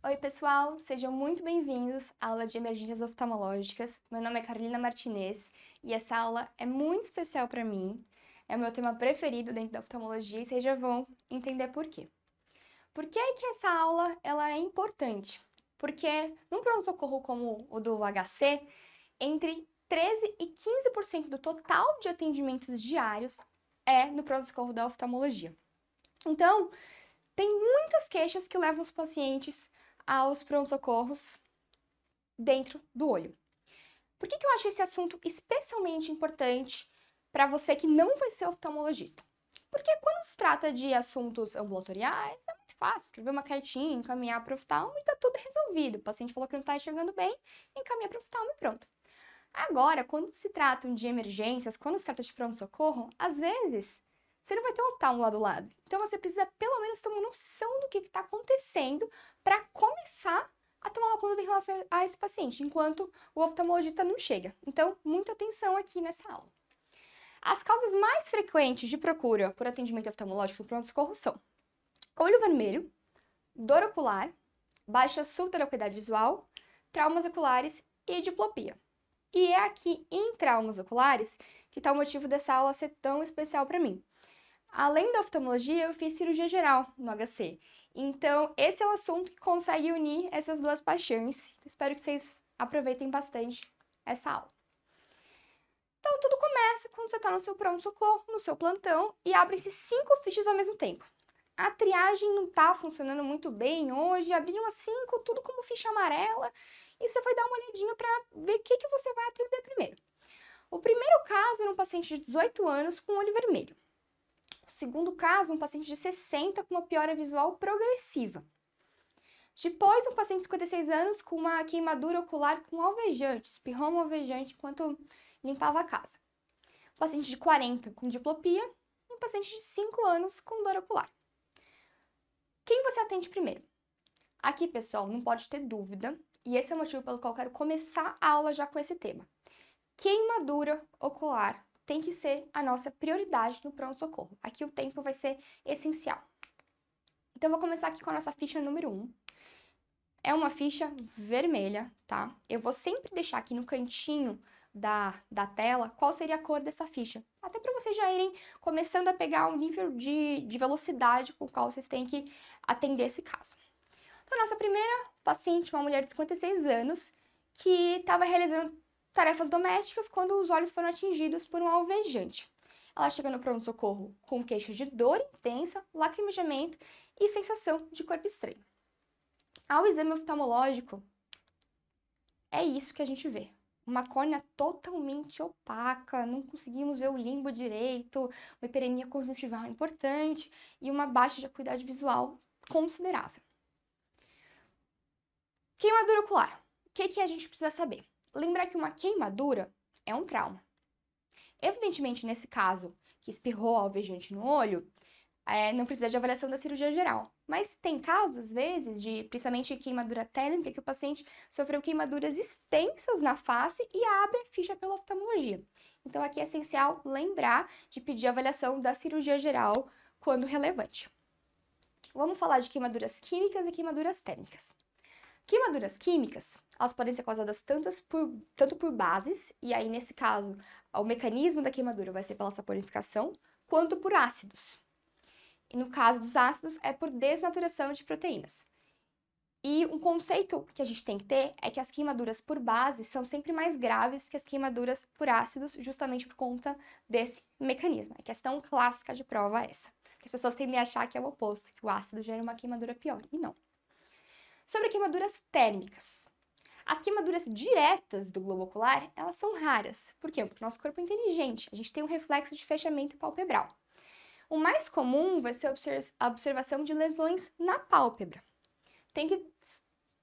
Oi, pessoal! Sejam muito bem-vindos à aula de emergências oftalmológicas. Meu nome é Carolina Martinez e essa aula é muito especial para mim. É o meu tema preferido dentro da oftalmologia e vocês já vão entender por quê. Por que que essa aula ela é importante? Porque num pronto-socorro como o do HC, entre 13 e 15% do total de atendimentos diários é no pronto-socorro da oftalmologia. Então, tem muitas queixas que levam os pacientes aos pronto-socorros dentro do olho. Por que eu acho esse assunto especialmente importante para você que não vai ser oftalmologista? Porque quando se trata de assuntos ambulatoriais, é muito fácil escrever uma cartinha, encaminhar para o oftalmo e tá tudo resolvido. O paciente falou que não está enxergando bem, encaminha para o oftalmo e pronto. Agora, quando se tratam de emergências, quando se trata de pronto-socorro, às vezes você não vai ter um oftalmo lá do lado. Então você precisa pelo menos ter uma noção do que está acontecendo para começar a tomar uma conduta em relação a esse paciente, enquanto o oftalmologista não chega. Então, muita atenção aqui nessa aula. As causas mais frequentes de procura por atendimento oftalmológico no pronto-socorro são olho vermelho, dor ocular, baixa subteracuidade visual, traumas oculares e diplopia. E é aqui em traumas oculares que está o motivo dessa aula ser tão especial para mim. Além da oftalmologia, eu fiz cirurgia geral no HC. Então, esse é o assunto que consegue unir essas duas paixões. Espero que vocês aproveitem bastante essa aula. Então, tudo começa quando você está no seu pronto-socorro, no seu plantão, e abrem-se 5 fichas ao mesmo tempo. A triagem não está funcionando muito bem hoje, abriram as 5, tudo como ficha amarela, e você vai dar uma olhadinha para ver o que você vai atender primeiro. O primeiro caso era um paciente de 18 anos com olho vermelho. O segundo caso, um paciente de 60 com uma piora visual progressiva. Depois, um paciente de 56 anos com uma queimadura ocular com alvejante, espirroma alvejante enquanto limpava a casa. Um paciente de 40 com diplopia e um paciente de 5 anos com dor ocular. Quem você atende primeiro? Aqui, pessoal, não pode ter dúvida, e esse é o motivo pelo qual eu quero começar a aula já com esse tema. Queimadura ocular tem que ser a nossa prioridade no pronto-socorro. Aqui o tempo vai ser essencial. Então, eu vou começar aqui com a nossa ficha número 1. É uma ficha vermelha, tá? Eu vou sempre deixar aqui no cantinho da tela qual seria a cor dessa ficha. Até para vocês já irem começando a pegar um nível de velocidade com o qual vocês têm que atender esse caso. Então, a nossa primeira paciente, uma mulher de 56 anos, que estava realizando tarefas domésticas quando os olhos foram atingidos por um alvejante. Ela chega no pronto-socorro com queixos de dor intensa, lacrimejamento e sensação de corpo estranho. Ao exame oftalmológico, é isso que a gente vê. Uma córnea totalmente opaca, não conseguimos ver o limbo direito, uma hiperemia conjuntival importante e uma baixa de acuidade visual considerável. Queimadura ocular. O que a gente precisa saber? Lembrar que uma queimadura é um trauma. Evidentemente, nesse caso, que espirrou alvejante no olho, não precisa de avaliação da cirurgia geral. Mas tem casos, às vezes, de principalmente queimadura térmica, que o paciente sofreu queimaduras extensas na face e abre a ficha pela oftalmologia. Então, aqui é essencial lembrar de pedir avaliação da cirurgia geral quando relevante. Vamos falar de queimaduras químicas e queimaduras térmicas. Queimaduras químicas, elas podem ser causadas tanto por bases, e aí nesse caso, o mecanismo da queimadura vai ser pela saponificação, quanto por ácidos. E no caso dos ácidos, é por desnaturação de proteínas. E um conceito que a gente tem que ter é que as queimaduras por base são sempre mais graves que as queimaduras por ácidos, justamente por conta desse mecanismo. É questão clássica de prova essa. As pessoas tendem a achar que é o oposto, que o ácido gera uma queimadura pior, e não. Sobre queimaduras térmicas. As queimaduras diretas do globo ocular, elas são raras. Por quê? Porque o nosso corpo é inteligente, a gente tem um reflexo de fechamento palpebral. O mais comum vai ser a observação de lesões na pálpebra.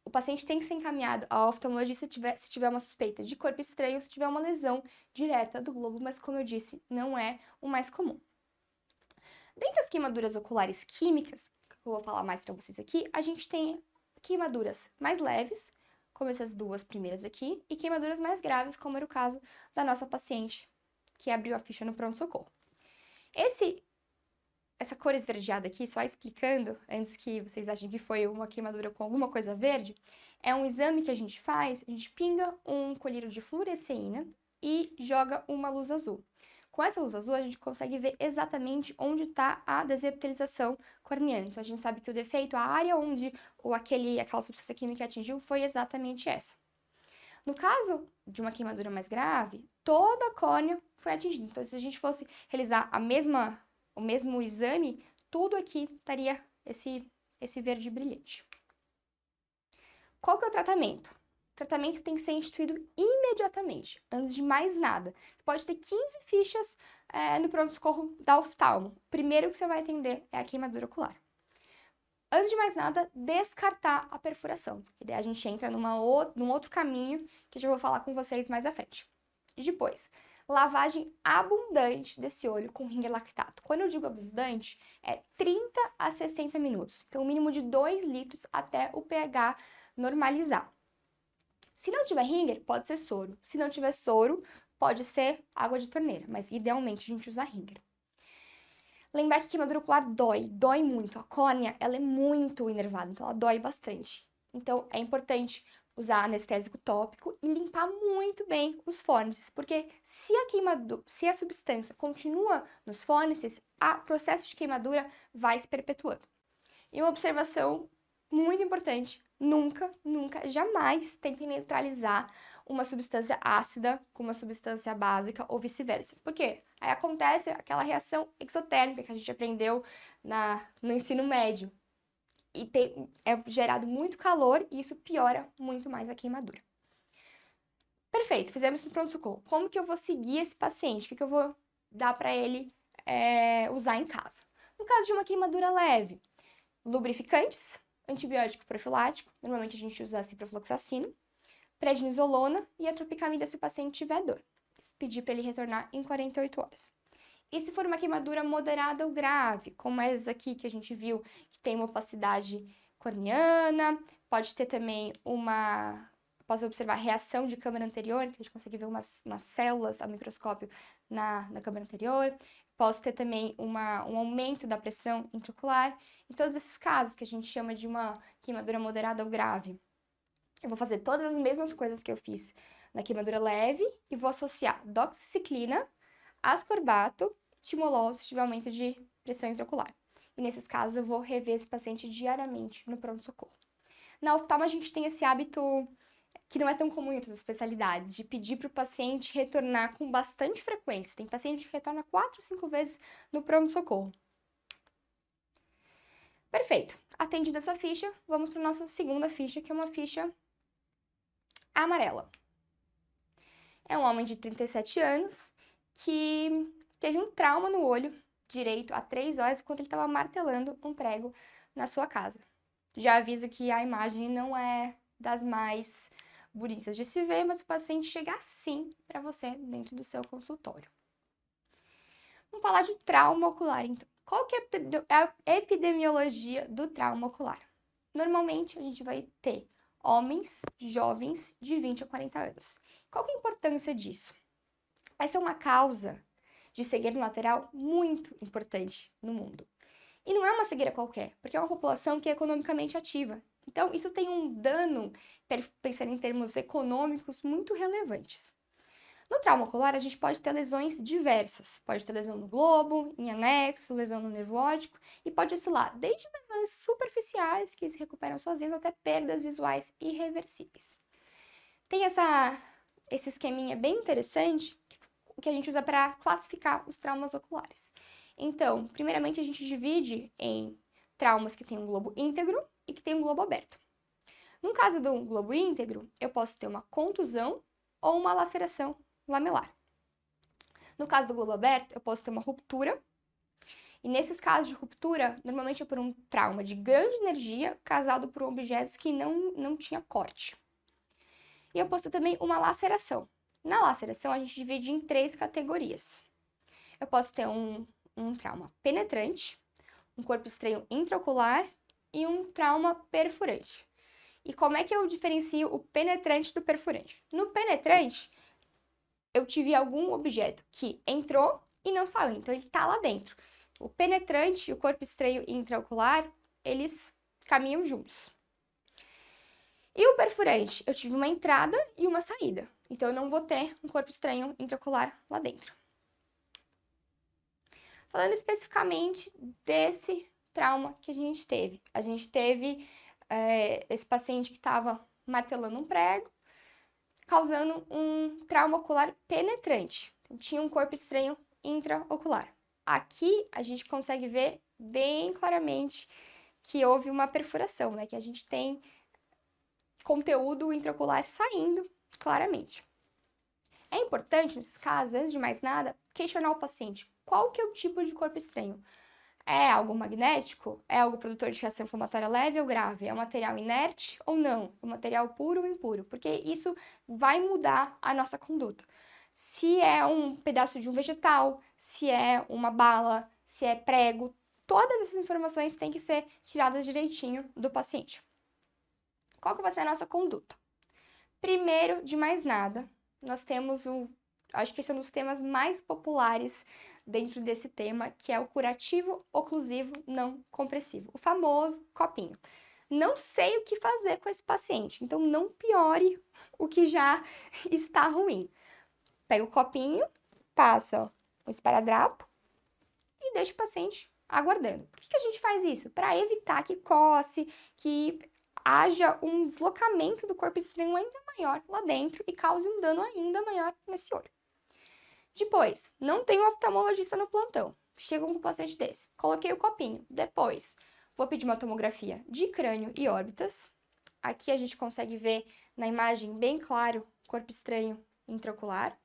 O paciente tem que ser encaminhado ao oftalmologista se tiver uma suspeita de corpo estranho, se tiver uma lesão direta do globo, mas como eu disse, não é o mais comum. Dentre as queimaduras oculares químicas, que eu vou falar mais para vocês aqui, a gente tem queimaduras mais leves, como essas duas primeiras aqui, e queimaduras mais graves, como era o caso da nossa paciente que abriu a ficha no pronto-socorro. essa cor esverdeada aqui, só explicando, antes que vocês achem que foi uma queimadura com alguma coisa verde, é um exame que a gente faz, a gente pinga um colírio de fluoresceína e joga uma luz azul. Com essa luz azul, a gente consegue ver exatamente onde está a desepitelização corneana. Então, a gente sabe que o defeito, a área onde aquela substância química atingiu, foi exatamente essa. No caso de uma queimadura mais grave, toda a córnea foi atingida. Então, se a gente fosse realizar o mesmo exame, tudo aqui estaria esse verde brilhante. Qual que é o tratamento? O tratamento tem que ser instituído imediatamente, antes de mais nada. Você pode ter 15 fichas no pronto-socorro da oftalmo. O primeiro que você vai atender é a queimadura ocular. Antes de mais nada, descartar a perfuração. E daí a gente entra num outro caminho que eu já vou falar com vocês mais à frente. E depois, lavagem abundante desse olho com Ringer lactato. Quando eu digo abundante, é 30 a 60 minutos. Então, o mínimo de 2 litros até o pH normalizar. Se não tiver Ringer, pode ser soro. Se não tiver soro, pode ser água de torneira, mas idealmente a gente usa Ringer. Lembrar que queimadura ocular dói muito. A córnea, ela é muito enervada, então ela dói bastante. Então, é importante usar anestésico tópico e limpar muito bem os fórnices, porque se a substância continua nos fórnices, o processo de queimadura vai se perpetuando. E uma observação muito importante, nunca, jamais tentem neutralizar uma substância ácida com uma substância básica ou vice-versa. Por quê? Aí acontece aquela reação exotérmica que a gente aprendeu no ensino médio. E é gerado muito calor e isso piora muito mais a queimadura. Perfeito, fizemos isso no pronto-socorro. Como que eu vou seguir esse paciente? O que eu vou dar para ele usar em casa? No caso de uma queimadura leve, lubrificantes, antibiótico profilático, normalmente a gente usa a ciprofloxacina, prednisolona e atropicamida se o paciente tiver dor. Pedir para ele retornar em 48 horas. E se for uma queimadura moderada ou grave, como essas aqui que a gente viu, que tem uma opacidade corneana, pode ter também posso observar reação de câmara anterior, que a gente consegue ver umas células ao microscópio na câmara anterior. Posso ter também um aumento da pressão intraocular. Em todos esses casos que a gente chama de uma queimadura moderada ou grave, eu vou fazer todas as mesmas coisas que eu fiz na queimadura leve e vou associar doxiciclina, ascorbato, timolol se tiver aumento de pressão intraocular. E nesses casos eu vou rever esse paciente diariamente no pronto-socorro. Na oftalmo a gente tem esse hábito que não é tão comum em outras especialidades, de pedir para o paciente retornar com bastante frequência. Tem paciente que retorna 4, 5 vezes no pronto-socorro. Perfeito. Atendida essa ficha, vamos para a nossa segunda ficha, que é uma ficha amarela. É um homem de 37 anos que teve um trauma no olho direito há 3 horas enquanto ele estava martelando um prego na sua casa. Já aviso que a imagem não é das mais bonitas de se ver, mas o paciente chega assim para você dentro do seu consultório. Vamos falar de trauma ocular, então. Qual que é a epidemiologia do trauma ocular? Normalmente, a gente vai ter homens jovens de 20 a 40 anos. Qual que é a importância disso? Essa é uma causa de cegueira lateral muito importante no mundo. E não é uma cegueira qualquer, porque é uma população que é economicamente ativa. Então, isso tem um dano, pensando em termos econômicos, muito relevantes. No trauma ocular, a gente pode ter lesões diversas. Pode ter lesão no globo, em anexo, lesão no nervo óptico, e pode oscilar desde lesões superficiais, que se recuperam sozinhas, até perdas visuais irreversíveis. Tem esse esqueminha bem interessante, que a gente usa para classificar os traumas oculares. Então, primeiramente, a gente divide em traumas que têm um globo íntegro e que têm um globo aberto. No caso do globo íntegro, eu posso ter uma contusão ou uma laceração lamelar. No caso do globo aberto, eu posso ter uma ruptura. E nesses casos de ruptura, normalmente é por um trauma de grande energia causado por objetos que não tinha corte. E eu posso ter também uma laceração. Na laceração, a gente divide em 3 categorias. Eu posso ter um trauma penetrante, um corpo estranho intraocular e um trauma perfurante. E como é que eu diferencio o penetrante do perfurante? No penetrante, eu tive algum objeto que entrou e não saiu, então ele está lá dentro. O penetrante e o corpo estranho intraocular, eles caminham juntos. E o perfurante, eu tive uma entrada e uma saída. Então, eu não vou ter um corpo estranho intraocular lá dentro. Falando especificamente desse trauma que a gente teve. A gente teve esse paciente que estava martelando um prego, causando um trauma ocular penetrante. Então, tinha um corpo estranho intraocular. Aqui, a gente consegue ver bem claramente que houve uma perfuração, né? Que a gente tem conteúdo intraocular saindo claramente. É importante, nesses casos, antes de mais nada, questionar o paciente. Qual que é o tipo de corpo estranho? É algo magnético? É algo produtor de reação inflamatória leve ou grave? É um material inerte ou não? É um material puro ou impuro? Porque isso vai mudar a nossa conduta. Se é um pedaço de um vegetal, se é uma bala, se é prego, todas essas informações têm que ser tiradas direitinho do paciente. Qual que vai ser a nossa conduta? Primeiro, de mais nada, nós temos acho que esse é um dos temas mais populares dentro desse tema, que é o curativo oclusivo não compressivo, o famoso copinho. Não sei o que fazer com esse paciente, então não piore o que já está ruim. Pega o copinho, passa o esparadrapo e deixa o paciente aguardando. Por que a gente faz isso? Para evitar que coce, que haja um deslocamento do corpo estranho ainda maior lá dentro e cause um dano ainda maior nesse olho. Depois, não tem um oftalmologista no plantão. Chega um paciente desse, coloquei o copinho. Depois, vou pedir uma tomografia de crânio e órbitas. Aqui a gente consegue ver na imagem bem claro corpo estranho intraocular.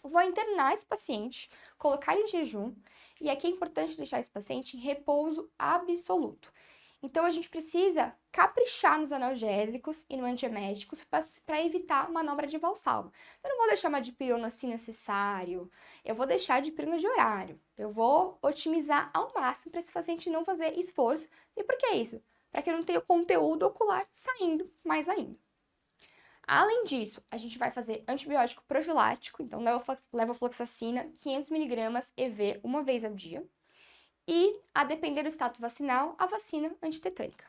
Vou internar esse paciente, colocar ele em jejum, e aqui é importante deixar esse paciente em repouso absoluto. Então, a gente precisa caprichar nos analgésicos e no antieméticos para evitar manobra de valsalva. Eu não vou deixar uma dipirona se necessário, eu vou deixar dipirona de horário. Eu vou otimizar ao máximo para esse paciente não fazer esforço. E por que isso? Para que eu não tenha conteúdo ocular saindo mais ainda. Além disso, a gente vai fazer antibiótico profilático, então levofloxacina, 500mg EV uma vez ao dia. E, a depender do status vacinal, a vacina antitetânica.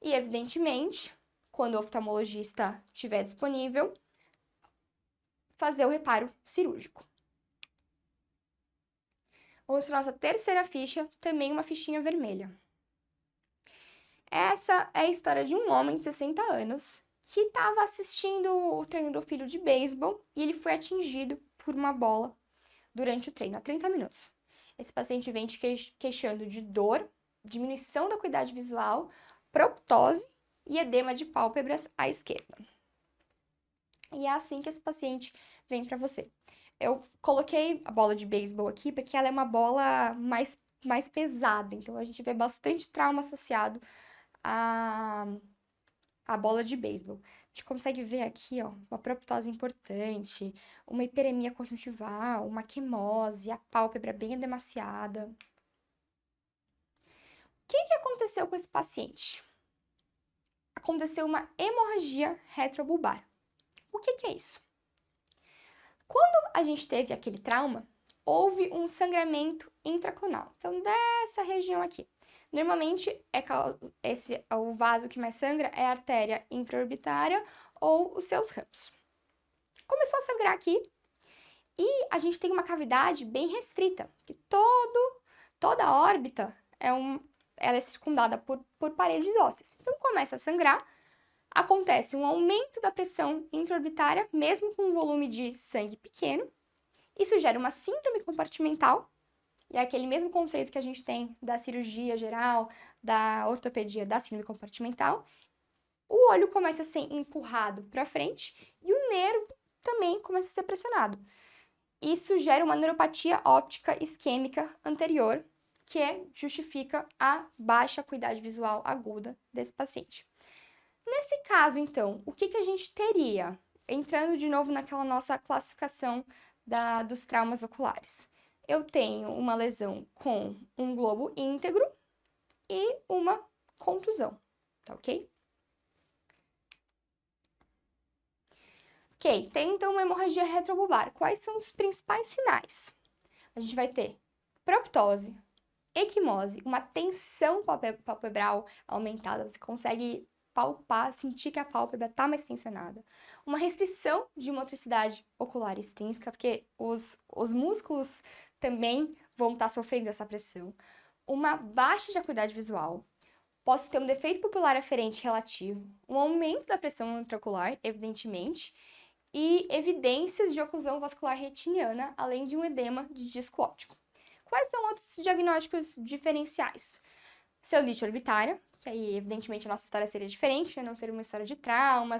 E, evidentemente, quando o oftalmologista estiver disponível, fazer o reparo cirúrgico. Vamos para a nossa terceira ficha, também uma fichinha vermelha. Essa é a história de um homem de 60 anos que estava assistindo o treino do filho de beisebol e ele foi atingido por uma bola durante o treino, há 30 minutos. Esse paciente vem te queixando de dor, diminuição da acuidade visual, proptose e edema de pálpebras à esquerda. E é assim que esse paciente vem para você. Eu coloquei a bola de beisebol aqui porque ela é uma bola mais pesada, então a gente vê bastante trauma associado à bola de beisebol. A gente consegue ver aqui, ó, uma proptose importante, uma hiperemia conjuntival, uma quimose, a pálpebra bem edemaciada. O que aconteceu com esse paciente? Aconteceu uma hemorragia retrobulbar. O que é isso? Quando a gente teve aquele trauma, houve um sangramento intraconal. Então, dessa região aqui. Normalmente, o vaso que mais sangra é a artéria intraorbitária ou os seus ramos. Começou a sangrar aqui e a gente tem uma cavidade bem restrita, que toda a órbita ela é circundada por paredes ósseas. Então, começa a sangrar, acontece um aumento da pressão intraorbitária, mesmo com um volume de sangue pequeno. Isso gera uma síndrome compartimental, e é aquele mesmo conceito que a gente tem da cirurgia geral, da ortopedia, da síndrome compartimental. O olho começa a ser empurrado para frente e o nervo também começa a ser pressionado. Isso gera uma neuropatia óptica isquêmica anterior, que justifica a baixa acuidade visual aguda desse paciente. Nesse caso, então, o que a gente teria? Entrando de novo naquela nossa classificação dos traumas oculares. Eu tenho uma lesão com um globo íntegro e uma contusão, tá ok? Ok, tem então uma hemorragia retrobulbar. Quais são os principais sinais? A gente vai ter proptose, equimose, uma tensão palpebral aumentada, você consegue palpar, sentir que a pálpebra está mais tensionada. Uma restrição de motricidade ocular extrínseca, porque os músculos também vão estar sofrendo essa pressão. Uma baixa de acuidade visual. Posso ter um defeito pupilar aferente relativo, um aumento da pressão intraocular, evidentemente, e evidências de oclusão vascular retiniana, além de um edema de disco óptico. Quais são outros diagnósticos diferenciais? Celulite orbitária, que aí, evidentemente, a nossa história seria diferente, né? Não seria uma história de trauma,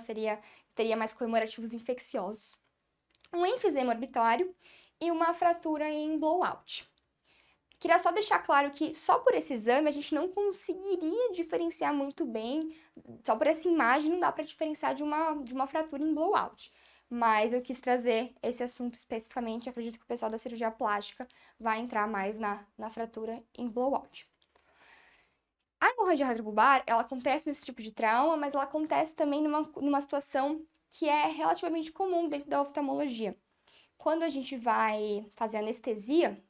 teria mais comemorativos infecciosos. Um enfisema orbitário e uma fratura em blowout. Queria só deixar claro que só por esse exame a gente não conseguiria diferenciar muito bem, só por essa imagem não dá para diferenciar de uma fratura em blowout. Mas eu quis trazer esse assunto especificamente, acredito que o pessoal da cirurgia plástica vai entrar mais na fratura em blowout. A hemorragia retrobulbar, ela acontece nesse tipo de trauma, mas ela acontece também numa situação que é relativamente comum dentro da oftalmologia. Quando a gente vai fazer anestesia,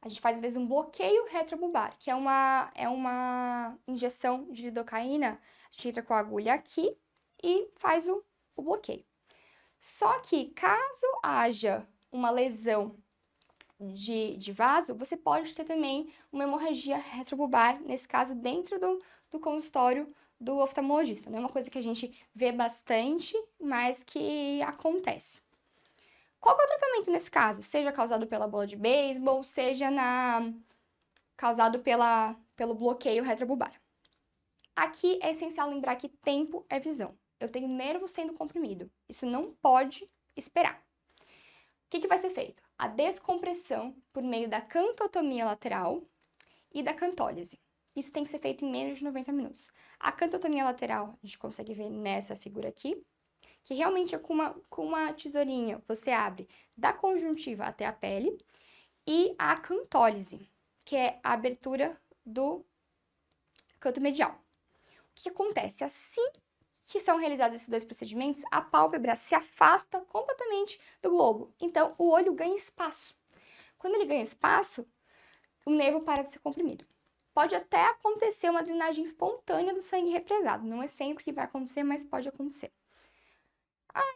a gente faz às vezes um bloqueio retrobulbar, que é uma injeção de lidocaína. A gente entra com a agulha aqui e faz o bloqueio. Só que caso haja uma lesão de vaso, você pode ter também uma hemorragia retrobulbar, nesse caso dentro do consultório do oftalmologista. Não é uma coisa que a gente vê bastante, mas que acontece. Qual que é o tratamento nesse caso? Seja causado pela bola de beisebol, seja causado pelo bloqueio retrobulbar. Aqui é essencial lembrar que tempo é visão. Eu tenho nervo sendo comprimido. Isso não pode esperar. O que vai ser feito? A descompressão por meio da cantotomia lateral e da cantólise. Isso tem que ser feito em menos de 90 minutos. A cantotomia lateral, a gente consegue ver nessa figura aqui, que realmente é com uma tesourinha, você abre da conjuntiva até a pele, e a cantólise, que é a abertura do canto medial. O que acontece? Assim que são realizados esses dois procedimentos, a pálpebra se afasta completamente do globo. Então, o olho ganha espaço. Quando ele ganha espaço, o nervo para de ser comprimido. Pode até acontecer uma drenagem espontânea do sangue represado. Não é sempre que vai acontecer, mas pode acontecer.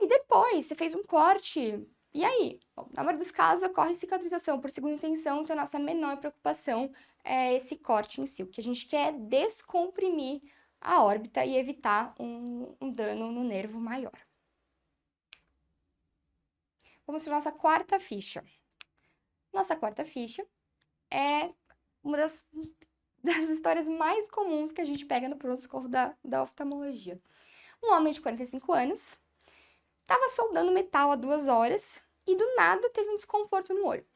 E depois, você fez um corte. E aí? Bom, na maioria dos casos, ocorre cicatrização por segunda intenção, então a nossa menor preocupação é esse corte em si. O que a gente quer é descomprimir a órbita e evitar um dano no nervo maior. Vamos para a nossa quarta ficha. Nossa quarta ficha é uma das histórias mais comuns que a gente pega no pronto-socorro da oftalmologia. Um homem de 45 anos estava soldando metal há 2 horas e do nada teve um desconforto no olho.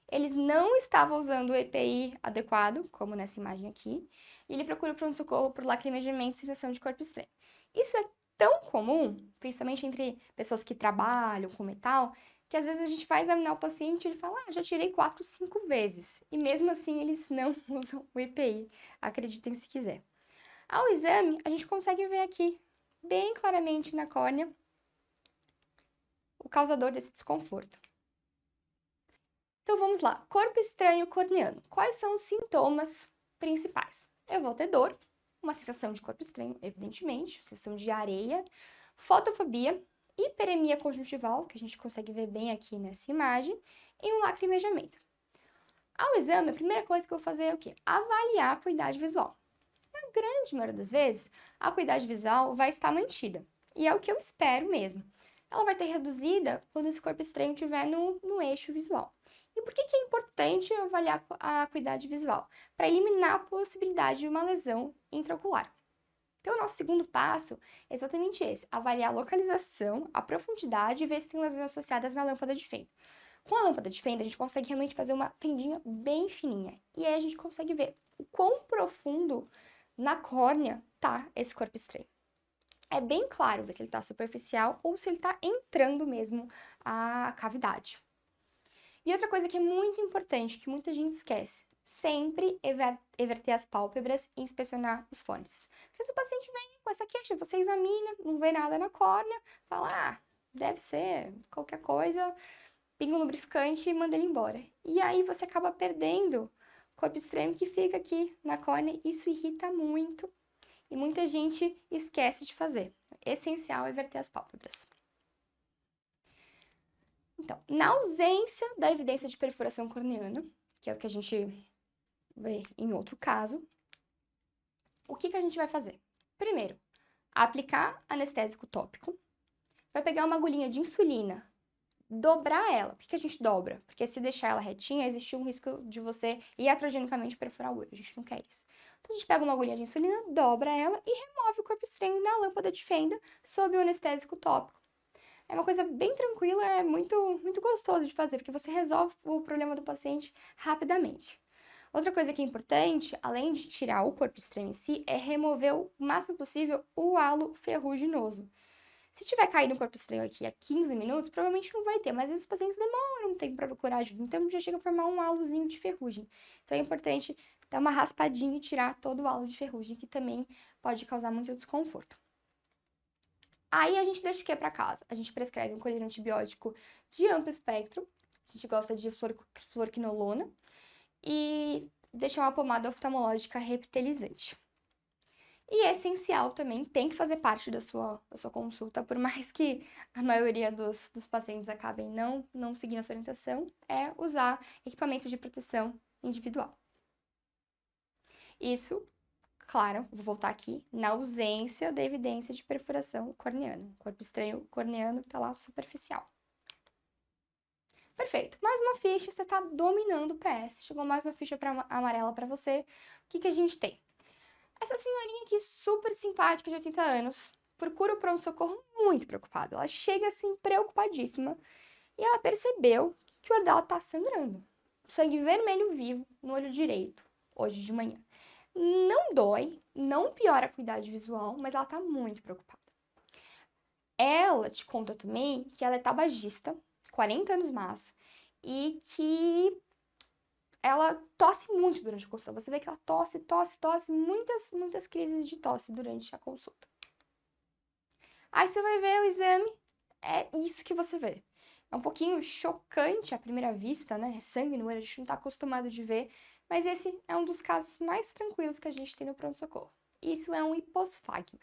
Eles não estavam usando o EPI adequado, como nessa imagem aqui, e ele procura o pronto-socorro por lacrimejamento e sensação de corpo estranho. Isso é tão comum, principalmente entre pessoas que trabalham com metal, que às vezes a gente vai examinar o paciente e ele fala, já tirei 4, 5 vezes. E mesmo assim eles não usam o EPI, acreditem se quiser. Ao exame, a gente consegue ver aqui, bem claramente na córnea, o causador desse desconforto. Então vamos lá, corpo estranho corneano. Quais são os sintomas principais? Eu vou ter dor, uma sensação de corpo estranho, evidentemente, sensação de areia, fotofobia, hiperemia conjuntival, que a gente consegue ver bem aqui nessa imagem, e um lacrimejamento. Ao exame, a primeira coisa que eu vou fazer é o quê? Avaliar a acuidade visual. Na grande maioria das vezes, a acuidade visual vai estar mantida, e é o que eu espero mesmo. Ela vai ter reduzida quando esse corpo estranho estiver no eixo visual. E por que é importante avaliar a acuidade visual? Para eliminar a possibilidade de uma lesão intraocular. Então, o nosso segundo passo é exatamente esse, avaliar a localização, a profundidade e ver se tem lesões associadas na lâmpada de fenda. Com a lâmpada de fenda, a gente consegue realmente fazer uma fendinha bem fininha. E aí a gente consegue ver o quão profundo na córnea tá esse corpo estranho. É bem claro ver se ele está superficial ou se ele está entrando mesmo a cavidade. E outra coisa que é muito importante, que muita gente esquece, sempre everter as pálpebras e inspecionar os fones. Porque se o paciente vem com essa queixa, você examina, não vê nada na córnea, fala, deve ser qualquer coisa, pinga um lubrificante e manda ele embora. E aí você acaba perdendo corpo estranho que fica aqui na córnea. Isso irrita muito e muita gente esquece de fazer. Essencial é verter as pálpebras. Então, na ausência da evidência de perfuração corneana, que é o que a gente vê em outro caso, o que a gente vai fazer? Primeiro, aplicar anestésico tópico. Vai pegar uma agulhinha de insulina, dobrar ela. Por que a gente dobra? Porque se deixar ela retinha, existe um risco de você iatrogenicamente perfurar o olho. A gente não quer isso. Então, a gente pega uma agulhinha de insulina, dobra ela e remove o corpo estranho na lâmpada de fenda sob o anestésico tópico. É uma coisa bem tranquila, é muito gostoso de fazer, porque você resolve o problema do paciente rapidamente. Outra coisa que é importante, além de tirar o corpo estranho em si, é remover o máximo possível o halo ferruginoso. Se tiver caído um corpo estranho aqui a 15 minutos, provavelmente não vai ter, mas às vezes os pacientes demoram um tempo para procurar ajuda, então já chega a formar um halozinho de ferrugem. Então é importante dar uma raspadinha e tirar todo o halo de ferrugem, que também pode causar muito desconforto. Aí a gente deixa o que para casa? A gente prescreve um colírio antibiótico de amplo espectro, a gente gosta de fluoroquinolona, e deixa uma pomada oftalmológica reptilizante. E é essencial também, tem que fazer parte da sua consulta, por mais que a maioria dos pacientes acabem não seguindo a sua orientação, é usar equipamento de proteção individual. Isso, claro, vou voltar aqui, na ausência da evidência de perfuração corneana. Corpo estranho corneano que tá lá superficial. Perfeito. Mais uma ficha, você tá dominando o PS. Chegou mais uma ficha amarela para você. O que a gente tem? Essa senhorinha aqui, super simpática, de 80 anos, procura o pronto-socorro muito preocupada. Ela chega assim, preocupadíssima, e ela percebeu que o olho dela tá sangrando. Sangue vermelho vivo no olho direito, hoje de manhã. Não dói, não piora a acuidade visual, mas ela tá muito preocupada. Ela te conta também que ela é tabagista, 40 anos maço, e que ela tosse muito durante a consulta. Você vê que ela tosse, muitas crises de tosse durante a consulta. Aí você vai ver o exame, é isso que você vê. É um pouquinho chocante à primeira vista, né? É sangue no olho, a gente não tá acostumado de ver, mas esse é um dos casos mais tranquilos que a gente tem no pronto-socorro. Isso é um hiposfagma.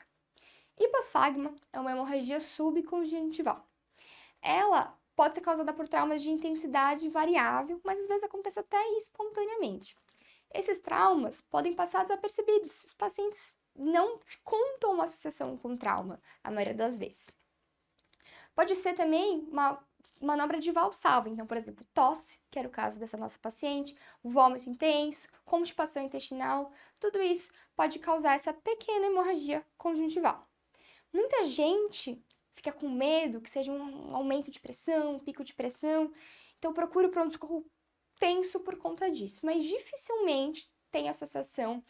Hiposfagma é uma hemorragia subconjuntival. Ela pode ser causada por traumas de intensidade variável, mas às vezes acontece até espontaneamente. Esses traumas podem passar desapercebidos. Os pacientes não contam uma associação com trauma, a maioria das vezes. Pode ser também uma manobra de valsalva. Então, por exemplo, tosse, que era o caso dessa nossa paciente, vômito intenso, constipação intestinal, tudo isso pode causar essa pequena hemorragia conjuntival. Muita gente fica com medo que seja um aumento de pressão, um pico de pressão, então procura o pronto-socorro tenso por conta disso, mas dificilmente tem associação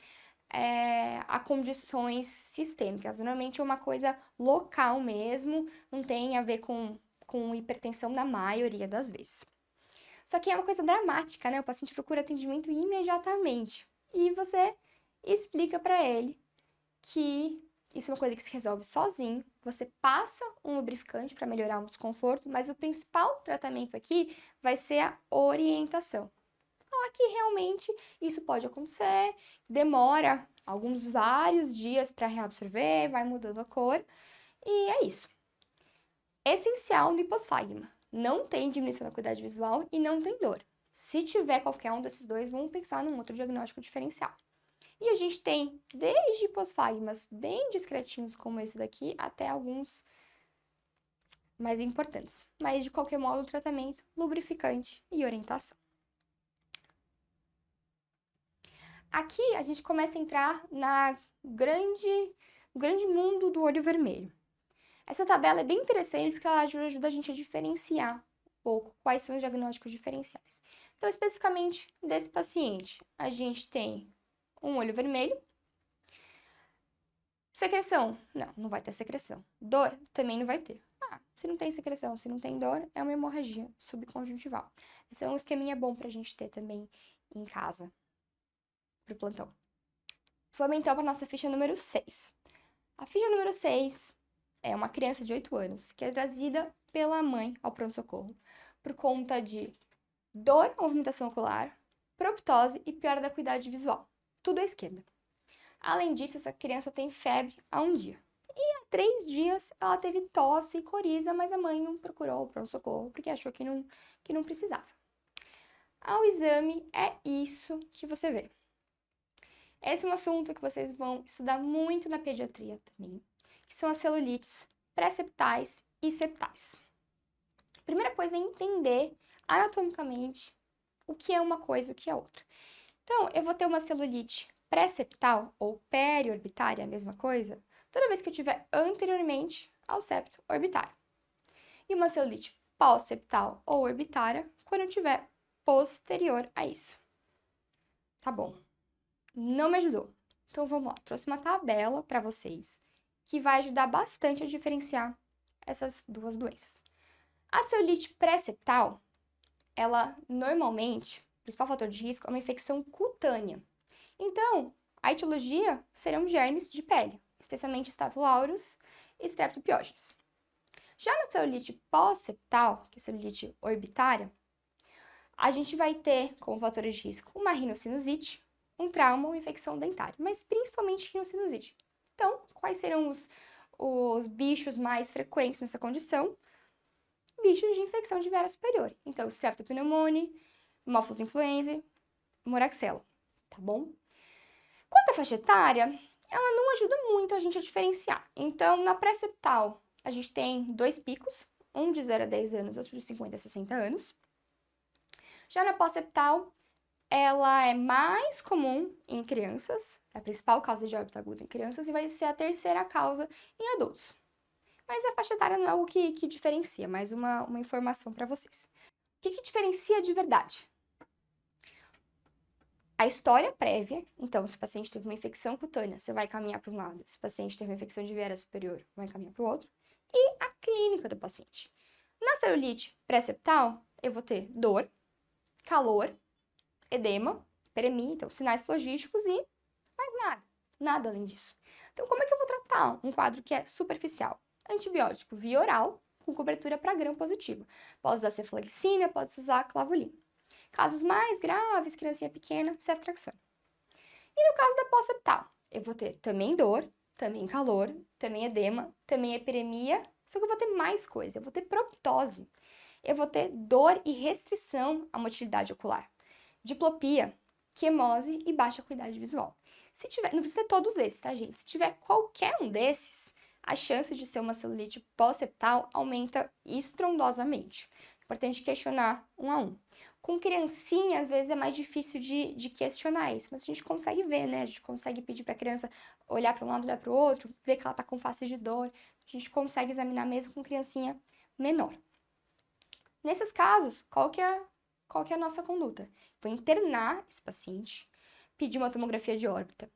a condições sistêmicas. Normalmente é uma coisa local mesmo, não tem a ver com hipertensão na maioria das vezes. Só que é uma coisa dramática, né? O paciente procura atendimento imediatamente e você explica para ele que isso é uma coisa que se resolve sozinho, você passa um lubrificante para melhorar o desconforto, mas o principal tratamento aqui vai ser a orientação. Falar que realmente isso pode acontecer, demora vários dias para reabsorver, vai mudando a cor, e é isso. Essencial no hiposfagma, não tem diminuição da acuidade visual e não tem dor. Se tiver qualquer um desses dois, vamos pensar num outro diagnóstico diferencial. E a gente tem desde hiposfagmas bem discretinhos como esse daqui, até alguns mais importantes. Mas, de qualquer modo, o tratamento, lubrificante e orientação. Aqui a gente começa a entrar no grande mundo do olho vermelho. Essa tabela é bem interessante porque ela ajuda a gente a diferenciar um pouco quais são os diagnósticos diferenciais. Então, especificamente desse paciente, a gente tem um olho vermelho. Secreção? Não vai ter secreção. Dor? Também não vai ter. Se não tem secreção, se não tem dor, é uma hemorragia subconjuntival. Esse é um esqueminha bom pra gente ter também em casa, pro plantão. Vamos então para nossa ficha número 6. A ficha número 6 é uma criança de 8 anos que é trazida pela mãe ao pronto-socorro por conta de dor ou movimentação ocular, proptose e piora da acuidade visual. Tudo à esquerda. Além disso, essa criança tem febre há 1 dia. E há 3 dias ela teve tosse e coriza, mas a mãe não procurou o pronto-socorro porque achou que não precisava. Ao exame, é isso que você vê. Esse é um assunto que vocês vão estudar muito na pediatria também, que são as celulites pré-septais e septais. A primeira coisa é entender anatomicamente o que é uma coisa e o que é outra. Então, eu vou ter uma celulite pré-septal ou periorbitária, a mesma coisa, toda vez que eu tiver anteriormente ao septo orbitário. E uma celulite pós-septal ou orbitária quando eu tiver posterior a isso. Tá bom. Não me ajudou. Então vamos lá. Trouxe uma tabela para vocês que vai ajudar bastante a diferenciar essas duas doenças. A celulite pré-septal, ela normalmente, o principal fator de risco é uma infecção cutânea. Então, a etiologia serão germes de pele, especialmente Staphylococcus aureus e Streptopiógenes. Já na celulite pós-septal, que é a celulite orbitária, a gente vai ter como fatores de risco uma rinocinusite, um trauma ou infecção dentária, mas principalmente rinocinusite. Então, quais serão os bichos mais frequentes nessa condição? Bichos de infecção de via superior. Então, Streptopneumoniae, Haemophilus influenzae, Moraxella, tá bom? Quanto à faixa etária, ela não ajuda muito a gente a diferenciar. Então, na pré-septal, a gente tem 2 picos, um de 0 a 10 anos, outro de 50 a 60 anos. Já na pós-septal, ela é mais comum em crianças, é a principal causa de óbito agudo em crianças e vai ser a terceira causa em adultos. Mas a faixa etária não é o que diferencia, mais uma informação para vocês. O que diferencia de verdade? A história prévia, então, se o paciente teve uma infecção cutânea, você vai caminhar para um lado. Se o paciente teve uma infecção de viária superior, vai caminhar para o outro. E a clínica do paciente. Na celulite pré-septal, eu vou ter dor, calor, edema, hiperemia, então sinais flogísticos e mais nada além disso. Então, como é que eu vou tratar um quadro que é superficial? Antibiótico via oral, com cobertura para gram positivo. Posso usar cefalexina, pode usar clavulina. Casos mais graves, criancinha pequena, ceftriaxona. E no caso da pós-septal, eu vou ter também dor, também calor, também edema, também epiremia, só que eu vou ter mais coisa, eu vou ter proptose. Eu vou ter dor e restrição à motilidade ocular. Diplopia, quimose e baixa acuidade visual. Se tiver, não precisa ter todos esses, tá, gente? Se tiver qualquer um desses, a chance de ser uma celulite pós-septal aumenta estrondosamente. Importante questionar um a um. Com criancinha, às vezes é mais difícil de questionar isso, mas a gente consegue ver, né? A gente consegue pedir para a criança olhar para um lado, olhar para o outro, ver que ela está com face de dor. A gente consegue examinar mesmo com criancinha menor. Nesses casos, qual que é a nossa conduta? Vou internar esse paciente, pedir uma tomografia de órbita,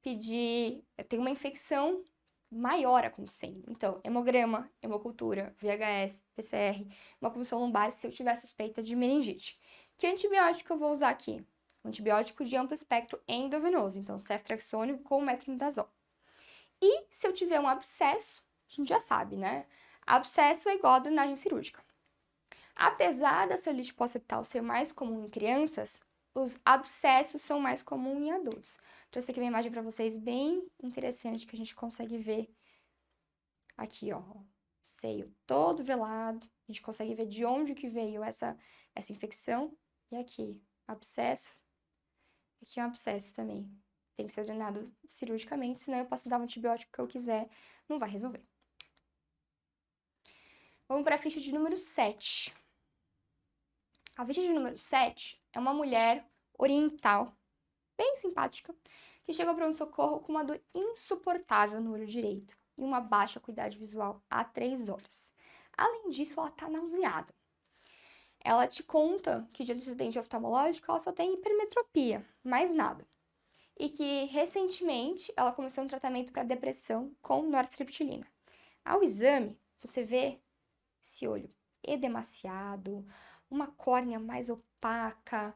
eu tenho uma infecção maior acontecendo. Então, hemograma, hemocultura, VHS, PCR, uma punção lombar se eu tiver suspeita de meningite. Que antibiótico eu vou usar aqui? Um antibiótico de amplo espectro endovenoso, então ceftriaxone com metronidazol. E se eu tiver um abscesso, a gente já sabe, né? Abscesso é igual a drenagem cirúrgica. Apesar da celulite pós-septal ser mais comum em crianças, os abscessos são mais comuns em adultos. Trouxe aqui uma imagem para vocês bem interessante que a gente consegue ver aqui, ó, seio todo velado. A gente consegue ver de onde que veio essa infecção. E aqui, abscesso. Aqui é um abscesso também. Tem que ser drenado cirurgicamente, senão eu posso dar o antibiótico que eu quiser, não vai resolver. Vamos para a ficha de número 7. A ficha de número 7 é uma mulher oriental, bem simpática, que chegou para um socorro com uma dor insuportável no olho direito e uma baixa acuidade visual há 3 horas. Além disso, ela está nauseada. Ela te conta que de antecedente oftalmológico ela só tem hipermetropia, mais nada. E que recentemente ela começou um tratamento para depressão com nortriptilina. Ao exame, você vê esse olho edemaciado, uma córnea mais opaca,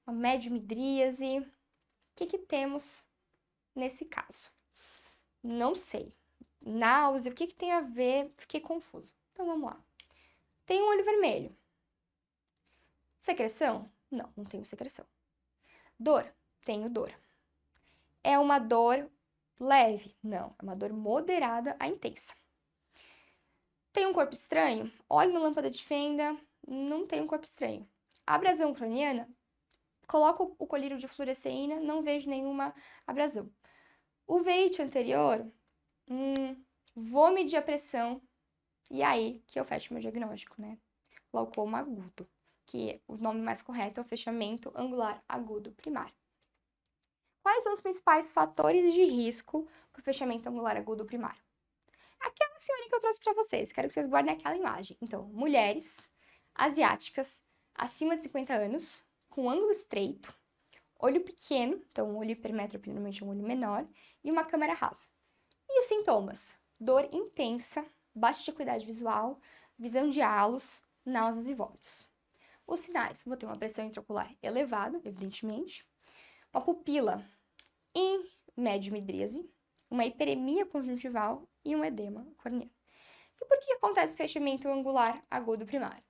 uma mediomidríase. O que temos nesse caso? Não sei. Náusea, o que tem a ver? Fiquei confuso. Então vamos lá. Tem um olho vermelho. Secreção? Não, não tenho secreção. Dor? Tenho dor. É uma dor leve? Não, é uma dor moderada a intensa. Tem um corpo estranho? Olho na lâmpada de fenda, não tem um corpo estranho. Abrasão craniana? Coloco o colírio de fluoresceína, não vejo nenhuma abrasão. Uveíte anterior? Vou medir a pressão e aí que eu fecho meu diagnóstico, né? Glaucoma agudo, que o nome mais correto é o fechamento angular agudo primário. Quais são os principais fatores de risco para o fechamento angular agudo primário? Aquela senhora que eu trouxe para vocês, quero que vocês guardem aquela imagem. Então, mulheres asiáticas acima de 50 anos, com ângulo estreito, olho pequeno, então um olho hipermétrope normalmente é um olho menor, e uma câmera rasa. E os sintomas? Dor intensa, baixa de acuidade visual, visão de halos, náuseas e vômitos. Os sinais: vou ter uma pressão intraocular elevada, evidentemente, uma pupila em médio midríase, uma hiperemia conjuntival e um edema corneano. E por que acontece o fechamento angular agudo primário?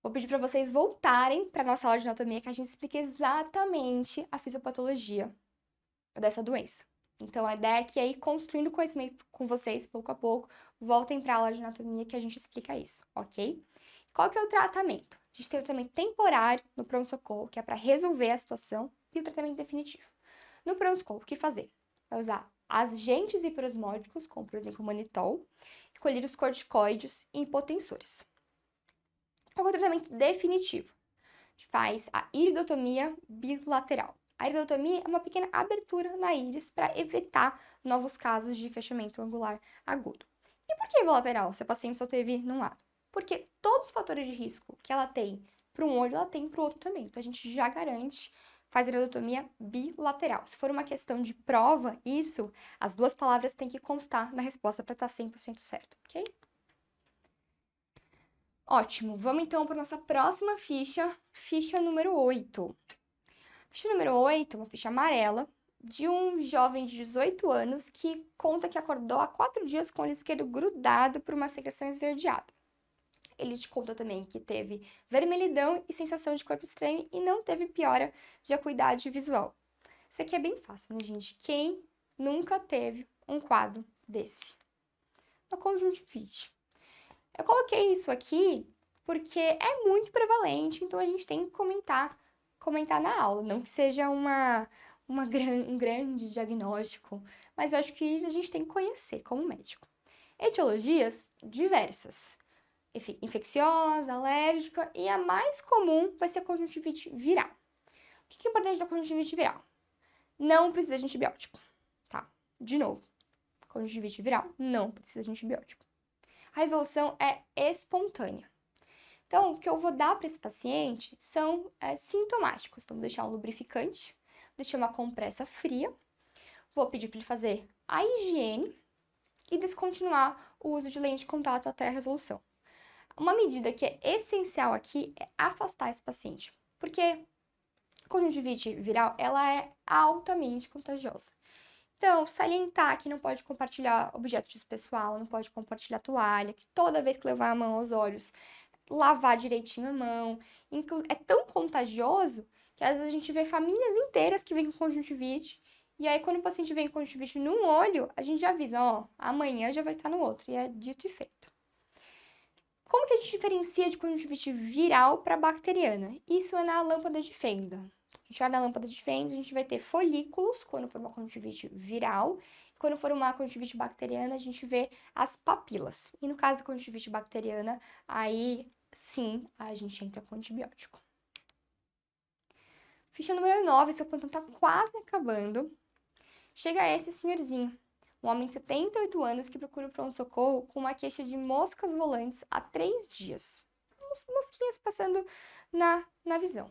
Vou pedir para vocês voltarem para a nossa aula de anatomia que a gente explica exatamente a fisiopatologia dessa doença. Então, a ideia é que aí, construindo conhecimento com vocês, pouco a pouco, voltem para a aula de anatomia que a gente explica isso, ok? Qual que é o tratamento? A gente tem o tratamento temporário no pronto-socorro, que é para resolver a situação, e o tratamento definitivo. No pronto-socorro, o que fazer? Vai usar agentes hiperosmóticos, como, por exemplo, o manitol, colírios corticoides e hipotensores. Qual é o tratamento definitivo? A gente faz a iridotomia bilateral. A iridotomia é uma pequena abertura na íris para evitar novos casos de fechamento angular agudo. E por que bilateral, se a paciente só teve num lado? Porque todos os fatores de risco que ela tem para um olho, ela tem para o outro também. Então, a gente já garante, faz a iridotomia bilateral. Se for uma questão de prova, isso, as duas palavras têm que constar na resposta para estar 100% certo, ok? Ótimo, vamos então para nossa próxima ficha número 8. Ficha número 8, uma ficha amarela, de um jovem de 18 anos que conta que acordou há 4 dias com o olho esquerdo grudado por uma secreção esverdeada. Ele te conta também que teve vermelhidão e sensação de corpo estranho e não teve piora de acuidade visual. Isso aqui é bem fácil, né, gente? Quem nunca teve um quadro desse? Uma conjuntivite. Eu coloquei isso aqui porque é muito prevalente, então a gente tem que comentar na aula. Não que seja um grande diagnóstico, mas eu acho que a gente tem que conhecer como médico. Etiologias diversas. Infecciosa, alérgica e a mais comum vai ser a conjuntivite viral. O que é importante da conjuntivite viral? Não precisa de antibiótico, tá? De novo, conjuntivite viral não precisa de antibiótico. A resolução é espontânea. Então, o que eu vou dar para esse paciente são sintomáticos. Então, vou deixar um lubrificante, deixar uma compressa fria, vou pedir para ele fazer a higiene e descontinuar o uso de lente de contato até a resolução. Uma medida que é essencial aqui é afastar esse paciente, porque a conjuntivite viral, ela é altamente contagiosa. Então, salientar que não pode compartilhar objetos de uso pessoal, não pode compartilhar toalha, que toda vez que levar a mão aos olhos, lavar direitinho a mão. É tão contagioso que às vezes a gente vê famílias inteiras que vêm com conjuntivite, e aí quando o paciente vem com conjuntivite num olho, a gente já avisa, ó, amanhã já vai estar no outro, e é dito e feito. Como que a gente diferencia de conjuntivite viral para bacteriana? Isso é na lâmpada de Fenda. A gente olha na lâmpada de Fenda, a gente vai ter folículos, quando for uma conjuntivite viral. Quando for uma conjuntivite bacteriana, a gente vê as papilas. E no caso da conjuntivite bacteriana, aí sim a gente entra com antibiótico. Ficha número 9, seu plantão tá quase acabando. Chega esse senhorzinho, um homem de 78 anos que procura o pronto-socorro com uma queixa de moscas volantes há 3 dias. Mosquinhas passando na visão.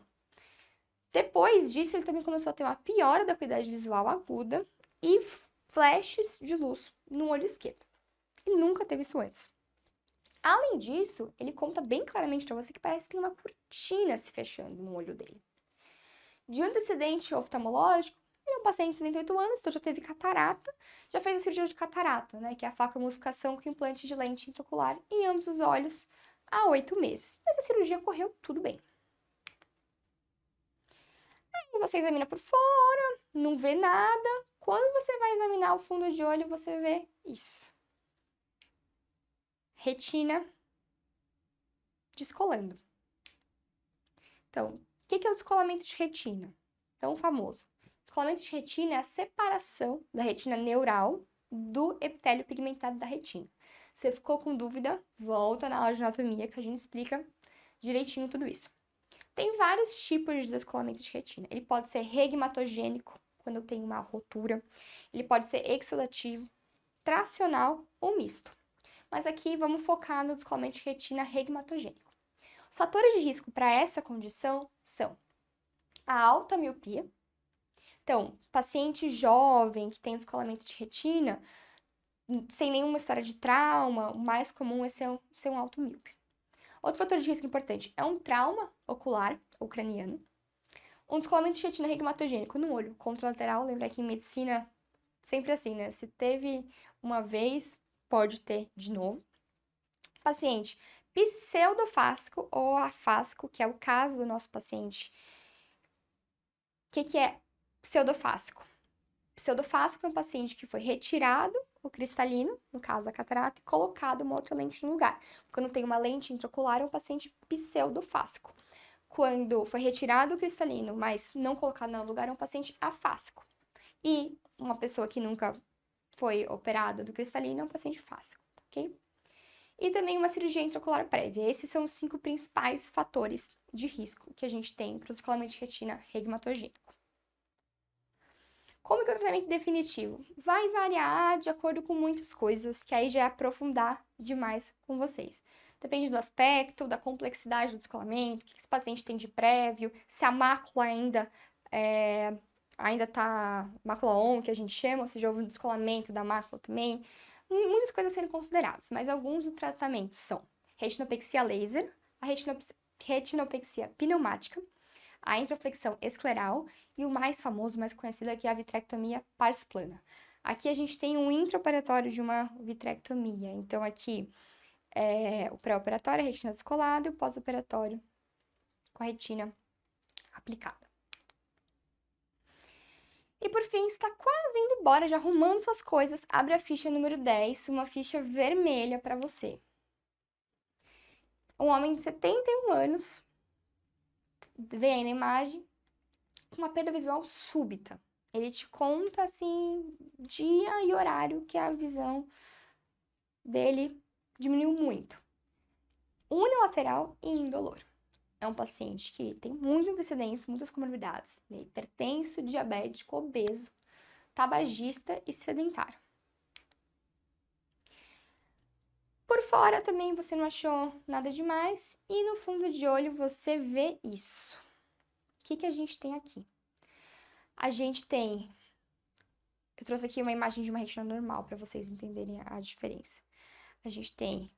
Depois disso, ele também começou a ter uma piora da acuidade visual aguda e flashes de luz no olho esquerdo. Ele nunca teve isso antes. Além disso, ele conta bem claramente para você que parece que tem uma cortina se fechando no olho dele. De antecedente oftalmológico, ele é um paciente de 78 anos, então já teve catarata, já fez a cirurgia de catarata, né, que é a facoemulsificação com implante de lente intraocular em ambos os olhos há 8 meses. Mas a cirurgia correu tudo bem. Aí você examina por fora, não vê nada. Quando você vai examinar o fundo de olho, você vê isso. Retina descolando. Então, o que é o descolamento de retina? Tão famoso. Descolamento de retina é a separação da retina neural do epitélio pigmentado da retina. Se você ficou com dúvida, volta na aula de anatomia que a gente explica direitinho tudo isso. Tem vários tipos de descolamento de retina. Ele pode ser regmatogênico, quando eu tenho uma rotura. Ele pode ser exudativo, tracional ou misto. Mas aqui vamos focar no descolamento de retina regmatogênico. Os fatores de risco para essa condição são a alta miopia. Então, paciente jovem que tem descolamento de retina, sem nenhuma história de trauma, o mais comum é ser um alto míope. Outro fator de risco importante é um trauma ocular ou craniano. Um descolamento de retina regmatogênico no olho contralateral. Lembra que em medicina, sempre assim, né? Se teve uma vez, pode ter de novo. Paciente pseudofáscico ou afáscico, que é o caso do nosso paciente. O que é pseudofáscico? Pseudofáscico é um paciente que foi retirado o cristalino, no caso a catarata, e colocado uma outra lente no lugar. Quando tem uma lente intraocular, é um paciente pseudofáscico. Quando foi retirado o cristalino, mas não colocado no lugar, é um paciente afáscico. E uma pessoa que nunca foi operada do cristalino é um paciente fáscico, ok? E também uma cirurgia intraocular prévia. Esses são os 5 principais fatores de risco que a gente tem para o descolamento de retina regmatogênico. Como que é o tratamento definitivo? Vai variar de acordo com muitas coisas, que aí já é aprofundar demais com vocês. Depende do aspecto, da complexidade do descolamento, o que esse paciente tem de prévio, se a mácula ainda tá mácula ON, que a gente chama, ou seja, houve um descolamento da mácula também. Muitas coisas a serem consideradas, mas alguns do tratamento são retinopexia laser, a retinopexia pneumática, a intraflexão escleral e o mais famoso, mais conhecido aqui é a vitrectomia parsplana. Aqui a gente tem um intraoperatório de uma vitrectomia. Então, aqui o pré-operatório, a retina descolada, e o pós-operatório com a retina aplicada. E por fim, está quase indo embora, já arrumando suas coisas, abre a ficha número 10, uma ficha vermelha para você. Um homem de 71 anos, vê aí na imagem, com uma perda visual súbita. Ele te conta, assim, dia e horário que a visão dele diminuiu muito. Unilateral e indolor. É um paciente que tem muitos antecedentes, muitas comorbidades. Ele é hipertenso, diabético, obeso, tabagista e sedentário. Por fora também você não achou nada demais. E no fundo de olho você vê isso. O que a gente tem aqui? A gente tem... Eu trouxe aqui uma imagem de uma retina normal para vocês entenderem a diferença. A gente tem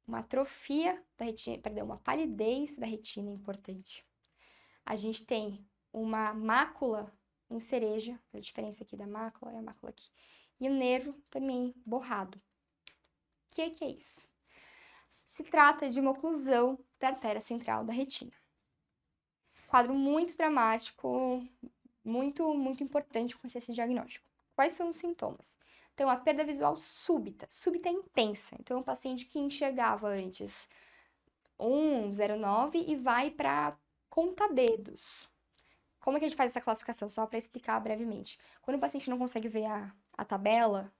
uma atrofia da retina, perdão, uma palidez da retina importante. A gente tem uma mácula em cereja, a diferença aqui da mácula é a mácula aqui. E o nervo também borrado. O que é isso? Se trata de uma oclusão da artéria central da retina. Quadro muito dramático, muito importante conhecer esse diagnóstico. Quais são os sintomas? Então, a perda visual súbita é intensa. Então, é um paciente que enxergava antes 1,09 e vai para conta-dedos. Como é que a gente faz essa classificação? Só para explicar brevemente. Quando o paciente não consegue ver a tabela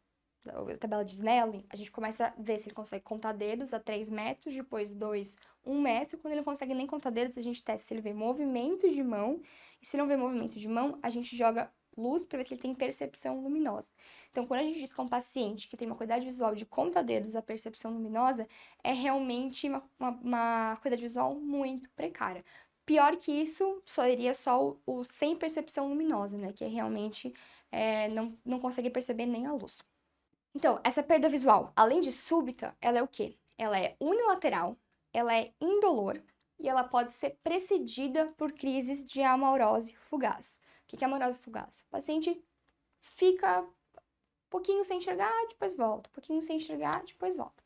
de Snellen, a gente começa a ver se ele consegue contar dedos a 3 metros, depois 2, 1 metro. Quando ele não consegue nem contar dedos, a gente testa se ele vê movimento de mão. E se não vê movimento de mão, a gente joga luz para ver se ele tem percepção luminosa. Então, quando a gente diz que é um paciente que tem uma qualidade visual de conta-dedos a percepção luminosa, é realmente uma qualidade visual muito precária. Pior que isso, seria só o sem percepção luminosa, né? Que é realmente não consegue perceber nem a luz. Então, essa perda visual, além de súbita, ela é o quê? Ela é unilateral, ela é indolor e ela pode ser precedida por crises de amaurose fugaz. O que é amaurose fugaz? O paciente fica um pouquinho sem enxergar, depois volta, um pouquinho sem enxergar, depois volta.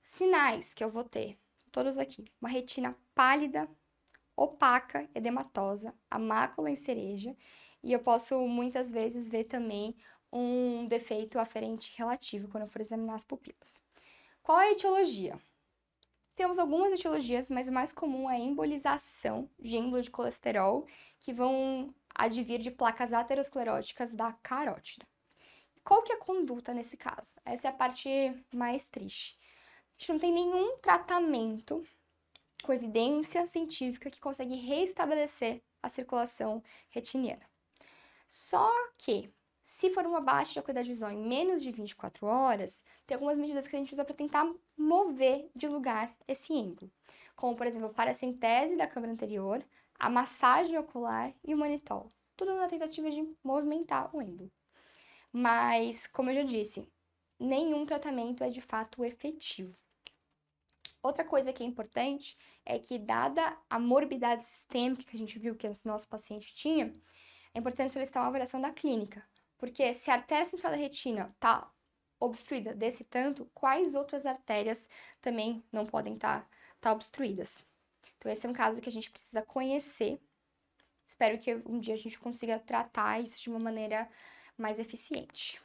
Sinais que eu vou ter, todos aqui. Uma retina pálida, opaca, edematosa, a mácula em cereja, e eu posso muitas vezes ver também um defeito aferente relativo quando eu for examinar as pupilas. Qual é a etiologia? Temos algumas etiologias, mas o mais comum é a embolização de êmbolo de colesterol, que vão advir de placas ateroscleróticas da carótida. Qual que é a conduta nesse caso? Essa é a parte mais triste. A gente não tem nenhum tratamento com evidência científica que consegue restabelecer a circulação retiniana. Só que, se for uma baixa de acuidade visual em menos de 24 horas, tem algumas medidas que a gente usa para tentar mover de lugar esse êmbolo, como, por exemplo, a paracentese da câmara anterior, a massagem ocular e o manitol, tudo na tentativa de movimentar o êmbolo. Mas, como eu já disse, nenhum tratamento é de fato efetivo. Outra coisa que é importante é que, dada a morbidade sistêmica que a gente viu que o nosso paciente tinha, é importante solicitar uma avaliação da clínica, porque se a artéria central da retina está obstruída desse tanto, quais outras artérias também não podem estar obstruídas? Então, esse é um caso que a gente precisa conhecer. Espero que um dia a gente consiga tratar isso de uma maneira mais eficiente.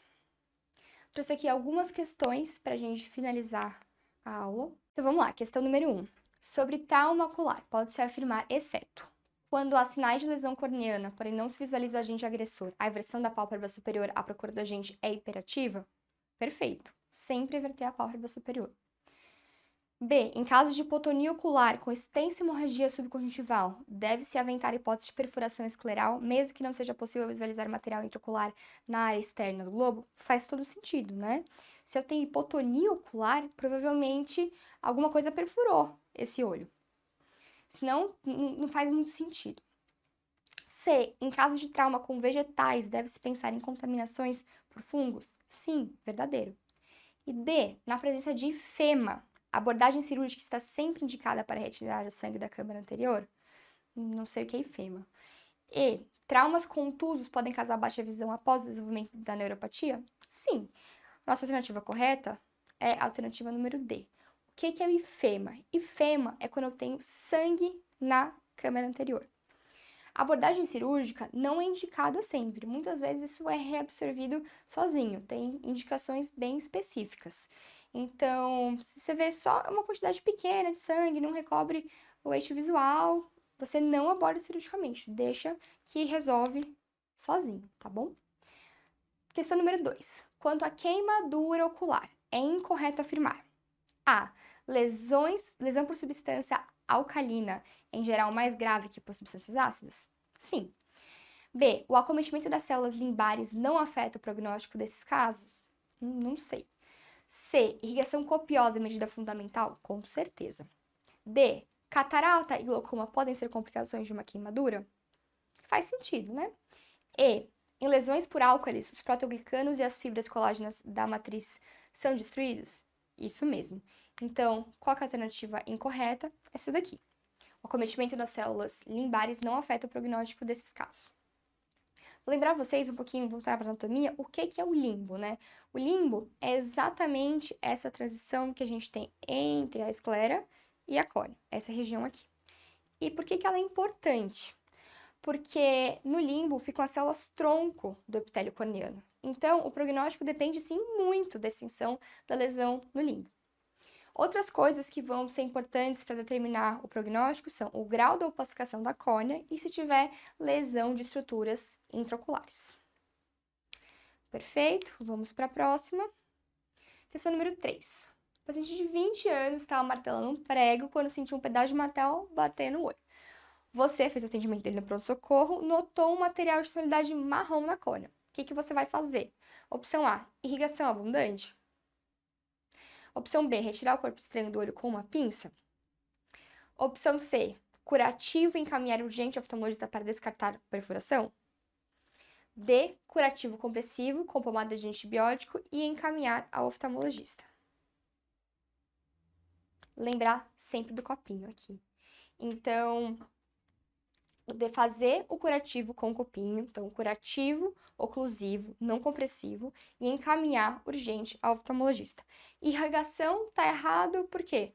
Trouxe aqui algumas questões para a gente finalizar a aula. Então, vamos lá. Questão número 1. Sobre trauma ocular, pode-se afirmar, exceto quando há sinais de lesão corneana, porém não se visualiza o agente agressor, a inversão da pálpebra superior à procura do agente é hiperativa? Perfeito. Sempre inverter a pálpebra superior. B. Em caso de hipotonia ocular com extensa hemorragia subconjuntival, deve-se aventar a hipótese de perfuração escleral, mesmo que não seja possível visualizar material intraocular na área externa do globo? Faz todo sentido, né? Se eu tenho hipotonia ocular, provavelmente alguma coisa perfurou esse olho. Senão, não faz muito sentido. C. Em caso de trauma com vegetais, deve-se pensar em contaminações por fungos? Sim, verdadeiro. E D. Na presença de ifema, a abordagem cirúrgica está sempre indicada para retirar o sangue da câmara anterior? Não sei o que é ifema. E. Traumas contusos podem causar baixa visão após o desenvolvimento da neuropatia? Sim. Nossa alternativa correta é a alternativa número D. O que é o ifema? Ifema é quando eu tenho sangue na câmara anterior. A abordagem cirúrgica não é indicada sempre. Muitas vezes isso é reabsorvido sozinho. Tem indicações bem específicas. Então, se você vê só uma quantidade pequena de sangue, não recobre o eixo visual, você não aborda cirurgicamente. Deixa que resolve sozinho, tá bom? Questão número 2. Quanto à queimadura ocular, é incorreto afirmar: A. Lesão por substância alcalina, em geral mais grave que por substâncias ácidas? Sim. B. O acometimento das células limbares não afeta o prognóstico desses casos? Não sei. C. Irrigação copiosa é medida fundamental? Com certeza. D. Catarata e glaucoma podem ser complicações de uma queimadura? Faz sentido, né? E. Em lesões por álcalis, os proteoglicanos e as fibras colágenas da matriz são destruídos? Isso mesmo. Então, qual é a alternativa incorreta? Essa daqui. O acometimento das células limbares não afeta o prognóstico desses casos. Vou lembrar vocês um pouquinho, voltar para a anatomia, o que é o limbo, né? O limbo é exatamente essa transição que a gente tem entre a esclera e a córnea, essa região aqui. E por que ela é importante? Porque no limbo ficam as células tronco do epitélio corneano. Então, o prognóstico depende, sim, muito da extensão da lesão no limbo. Outras coisas que vão ser importantes para determinar o prognóstico são o grau da opacificação da córnea e se tiver lesão de estruturas intraoculares. Perfeito, vamos para a próxima. Questão número 3. O paciente de 20 anos estava martelando um prego quando sentiu um pedaço de metal bater no olho. Você fez o atendimento dele no pronto-socorro, notou um material de tonalidade marrom na córnea. O que você vai fazer? Opção A, irrigação abundante. Opção B, retirar o corpo estranho do olho com uma pinça. Opção C, curativo e encaminhar urgente ao oftalmologista para descartar perfuração. D, curativo compressivo com pomada de antibiótico e encaminhar ao oftalmologista. Lembrar sempre do copinho aqui. Então, de fazer o curativo com o copinho, então curativo, oclusivo, não compressivo, e encaminhar urgente ao oftalmologista. Irrigação tá errado por quê?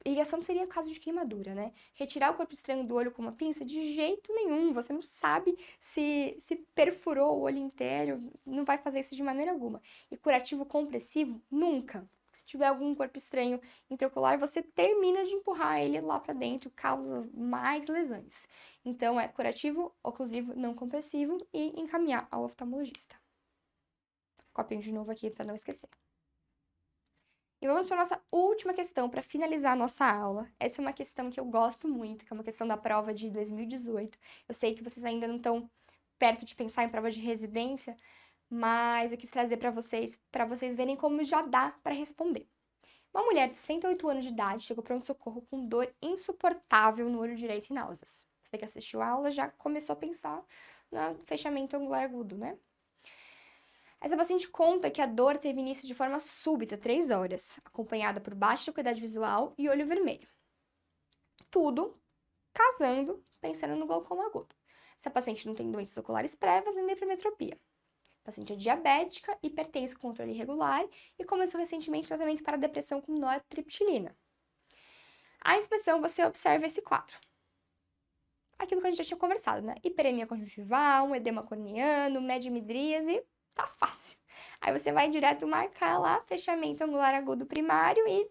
Irrigação seria caso de queimadura, né? Retirar o corpo estranho do olho com uma pinça? De jeito nenhum. Você não sabe se perfurou o olho inteiro, não vai fazer isso de maneira alguma. E curativo compressivo? Nunca. Se tiver algum corpo estranho intraocular, você termina de empurrar ele lá pra dentro, causa mais lesões. Então, é curativo, oclusivo, não compressivo e encaminhar ao oftalmologista. Copinho de novo aqui para não esquecer. E vamos para a nossa última questão para finalizar a nossa aula. Essa é uma questão que eu gosto muito, que é uma questão da prova de 2018. Eu sei que vocês ainda não estão perto de pensar em prova de residência, mas eu quis trazer para vocês verem como já dá para responder. Uma mulher de 68 anos de idade chegou para pronto-socorro com dor insuportável no olho direito e náuseas. Você que assistiu a aula já começou a pensar no fechamento angular agudo, né? Essa paciente conta que a dor teve início de forma súbita, 3 horas, acompanhada por baixa acuidade visual e olho vermelho. Tudo casando, pensando no glaucoma agudo. Essa paciente não tem doenças oculares prévias nem hipermetropia. A paciente é diabética, hipertensa com controle irregular e começou recentemente tratamento para depressão com nortriptilina. A inspeção você observa esse quadro. Aquilo que a gente já tinha conversado, né? Hiperemia conjuntival, um edema corneano, mediamidríase, tá fácil. Aí você vai direto marcar lá, fechamento angular agudo primário e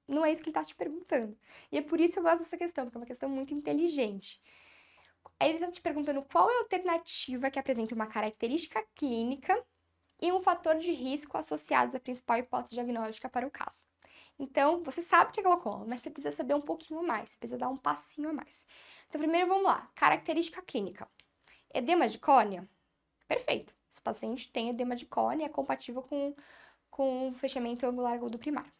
não é isso que ele tá te perguntando. E é por isso que eu gosto dessa questão, porque é uma questão muito inteligente. Aí ele tá te perguntando qual é a alternativa que apresenta uma característica clínica e um fator de risco associados à principal hipótese diagnóstica para o caso. Então, você sabe que é glaucoma, mas você precisa saber um pouquinho mais, você precisa dar um passinho a mais. Então, primeiro vamos lá, característica clínica. Edema de córnea? Perfeito. Esse paciente tem edema de córnea, é compatível com fechamento angular agudo primário.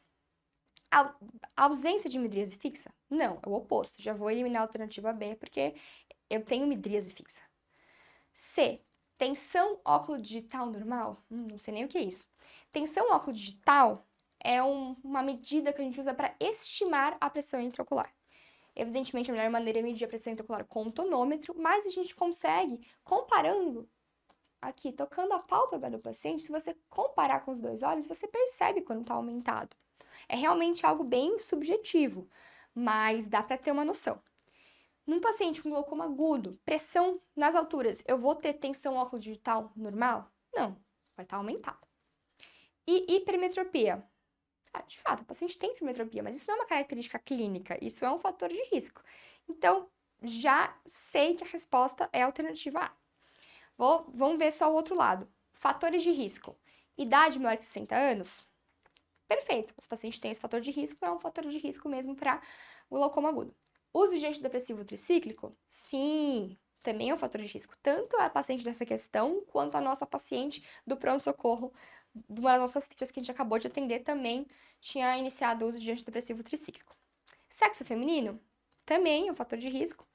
A ausência de midríase fixa? Não, é o oposto. Já vou eliminar a alternativa B, porque eu tenho midríase fixa. C. Tensão óculo-digital normal? Não sei nem o que é isso. Tensão óculo-digital é uma medida que a gente usa para estimar a pressão intraocular. Evidentemente, a melhor maneira é medir a pressão intraocular com o tonômetro, mas a gente consegue, comparando aqui, tocando a pálpebra do paciente, se você comparar com os dois olhos, você percebe quando está aumentado. É realmente algo bem subjetivo, mas dá para ter uma noção. Num paciente com glaucoma agudo, pressão nas alturas, eu vou ter tensão óculo digital normal? Não, vai estar aumentado. E hipermetropia? De fato, o paciente tem hipermetropia, mas isso não é uma característica clínica, isso é um fator de risco. Então, já sei que a resposta é a alternativa A. Vamos ver só o outro lado. Fatores de risco. Idade maior de 60 anos? Perfeito. Se o paciente tem esse fator de risco, é um fator de risco mesmo para o glaucoma agudo. Uso de antidepressivo tricíclico? Sim, também é um fator de risco. Tanto a paciente dessa questão, quanto a nossa paciente do pronto-socorro, de uma das nossas fichas que a gente acabou de atender, também tinha iniciado o uso de antidepressivo tricíclico. Sexo feminino? Também é um fator de risco.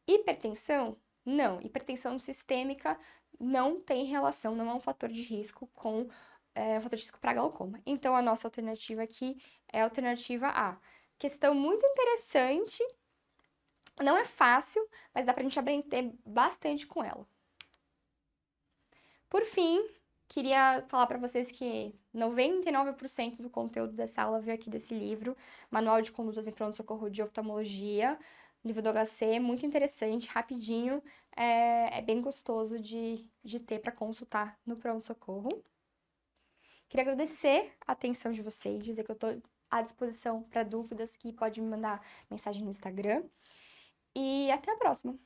Hipertensão? Não. Hipertensão sistêmica não tem relação, não é um fator de risco com um fator de risco para glaucoma. Então, a nossa alternativa aqui é a alternativa A. Questão muito interessante, não é fácil, mas dá pra gente aprender bastante com ela. Por fim, queria falar para vocês que 99% do conteúdo dessa aula veio aqui desse livro, Manual de Condutas em Pronto-Socorro de Oftalmologia, livro do HC, muito interessante, rapidinho, é bem gostoso de ter para consultar no pronto-socorro. Queria agradecer a atenção de vocês, dizer que eu estou à disposição para dúvidas, que pode me mandar mensagem no Instagram. E até a próxima!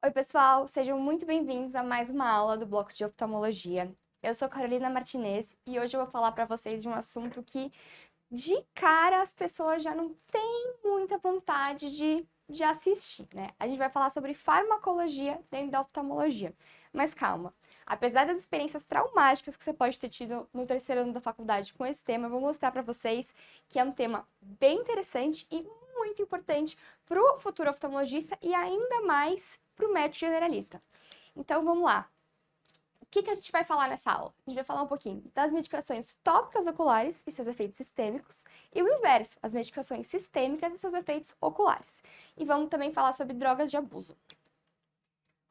Oi, pessoal, sejam muito bem-vindos a mais uma aula do bloco de oftalmologia. Eu sou Carolina Martinez e hoje eu vou falar para vocês de um assunto que, de cara, as pessoas já não têm muita vontade de assistir, né? A gente vai falar sobre farmacologia dentro da oftalmologia. Mas calma, apesar das experiências traumáticas que você pode ter tido no terceiro ano da faculdade com esse tema, eu vou mostrar para vocês que é um tema bem interessante e muito importante para o futuro oftalmologista e ainda mais para o médico generalista. Então vamos lá. O que a gente vai falar nessa aula? A gente vai falar um pouquinho das medicações tópicas oculares e seus efeitos sistêmicos, e o inverso, as medicações sistêmicas e seus efeitos oculares. E vamos também falar sobre drogas de abuso.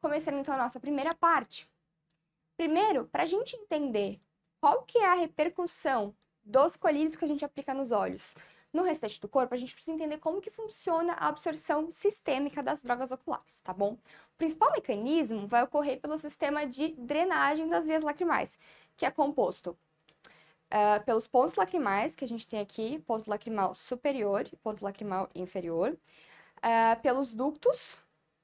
Começando então a nossa primeira parte. Primeiro, para a gente entender qual que é a repercussão dos colírios que a gente aplica nos olhos no restante do corpo, a gente precisa entender como que funciona a absorção sistêmica das drogas oculares, tá bom? O principal mecanismo vai ocorrer pelo sistema de drenagem das vias lacrimais, que é composto pelos pontos lacrimais, que a gente tem aqui, ponto lacrimal superior e ponto lacrimal inferior, pelos ductos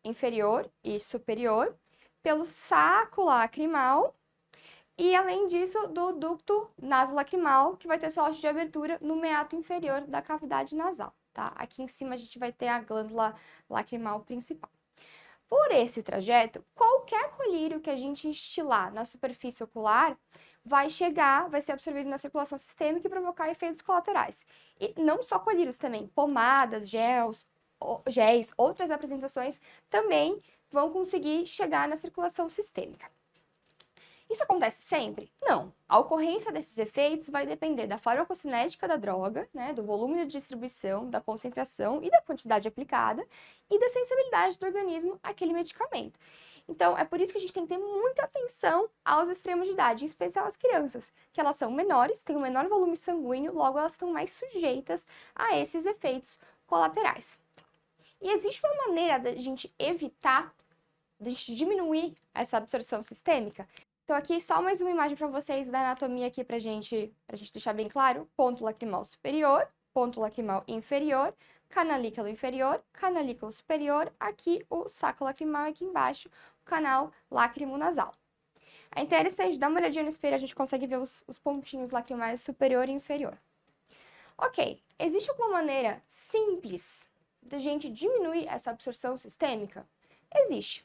inferior e superior, pelo saco lacrimal, e, além disso, do ducto nasolacrimal, que vai ter sua hoste de abertura no meato inferior da cavidade nasal, tá? Aqui em cima a gente vai ter a glândula lacrimal principal. Por esse trajeto, qualquer colírio que a gente instilar na superfície ocular vai ser absorvido na circulação sistêmica e provocar efeitos colaterais. E não só colírios também, pomadas, géis, outras apresentações também vão conseguir chegar na circulação sistêmica. Isso acontece sempre? Não. A ocorrência desses efeitos vai depender da farmacocinética da droga, né, do volume de distribuição, da concentração e da quantidade aplicada e da sensibilidade do organismo àquele medicamento. Então, é por isso que a gente tem que ter muita atenção aos extremos de idade, em especial as crianças, que elas são menores, têm um menor volume sanguíneo, logo elas estão mais sujeitas a esses efeitos colaterais. E existe uma maneira da gente evitar, da gente diminuir essa absorção sistêmica? Então, aqui só mais uma imagem para vocês da anatomia aqui pra gente deixar bem claro. Ponto lacrimal superior, ponto lacrimal inferior, canalículo inferior, canalículo superior, aqui o saco lacrimal, aqui embaixo o canal lacrimonasal. É interessante, dá uma olhadinha no espelho, a gente consegue ver os pontinhos lacrimais superior e inferior. Ok, existe alguma maneira simples da gente diminuir essa absorção sistêmica? Existe.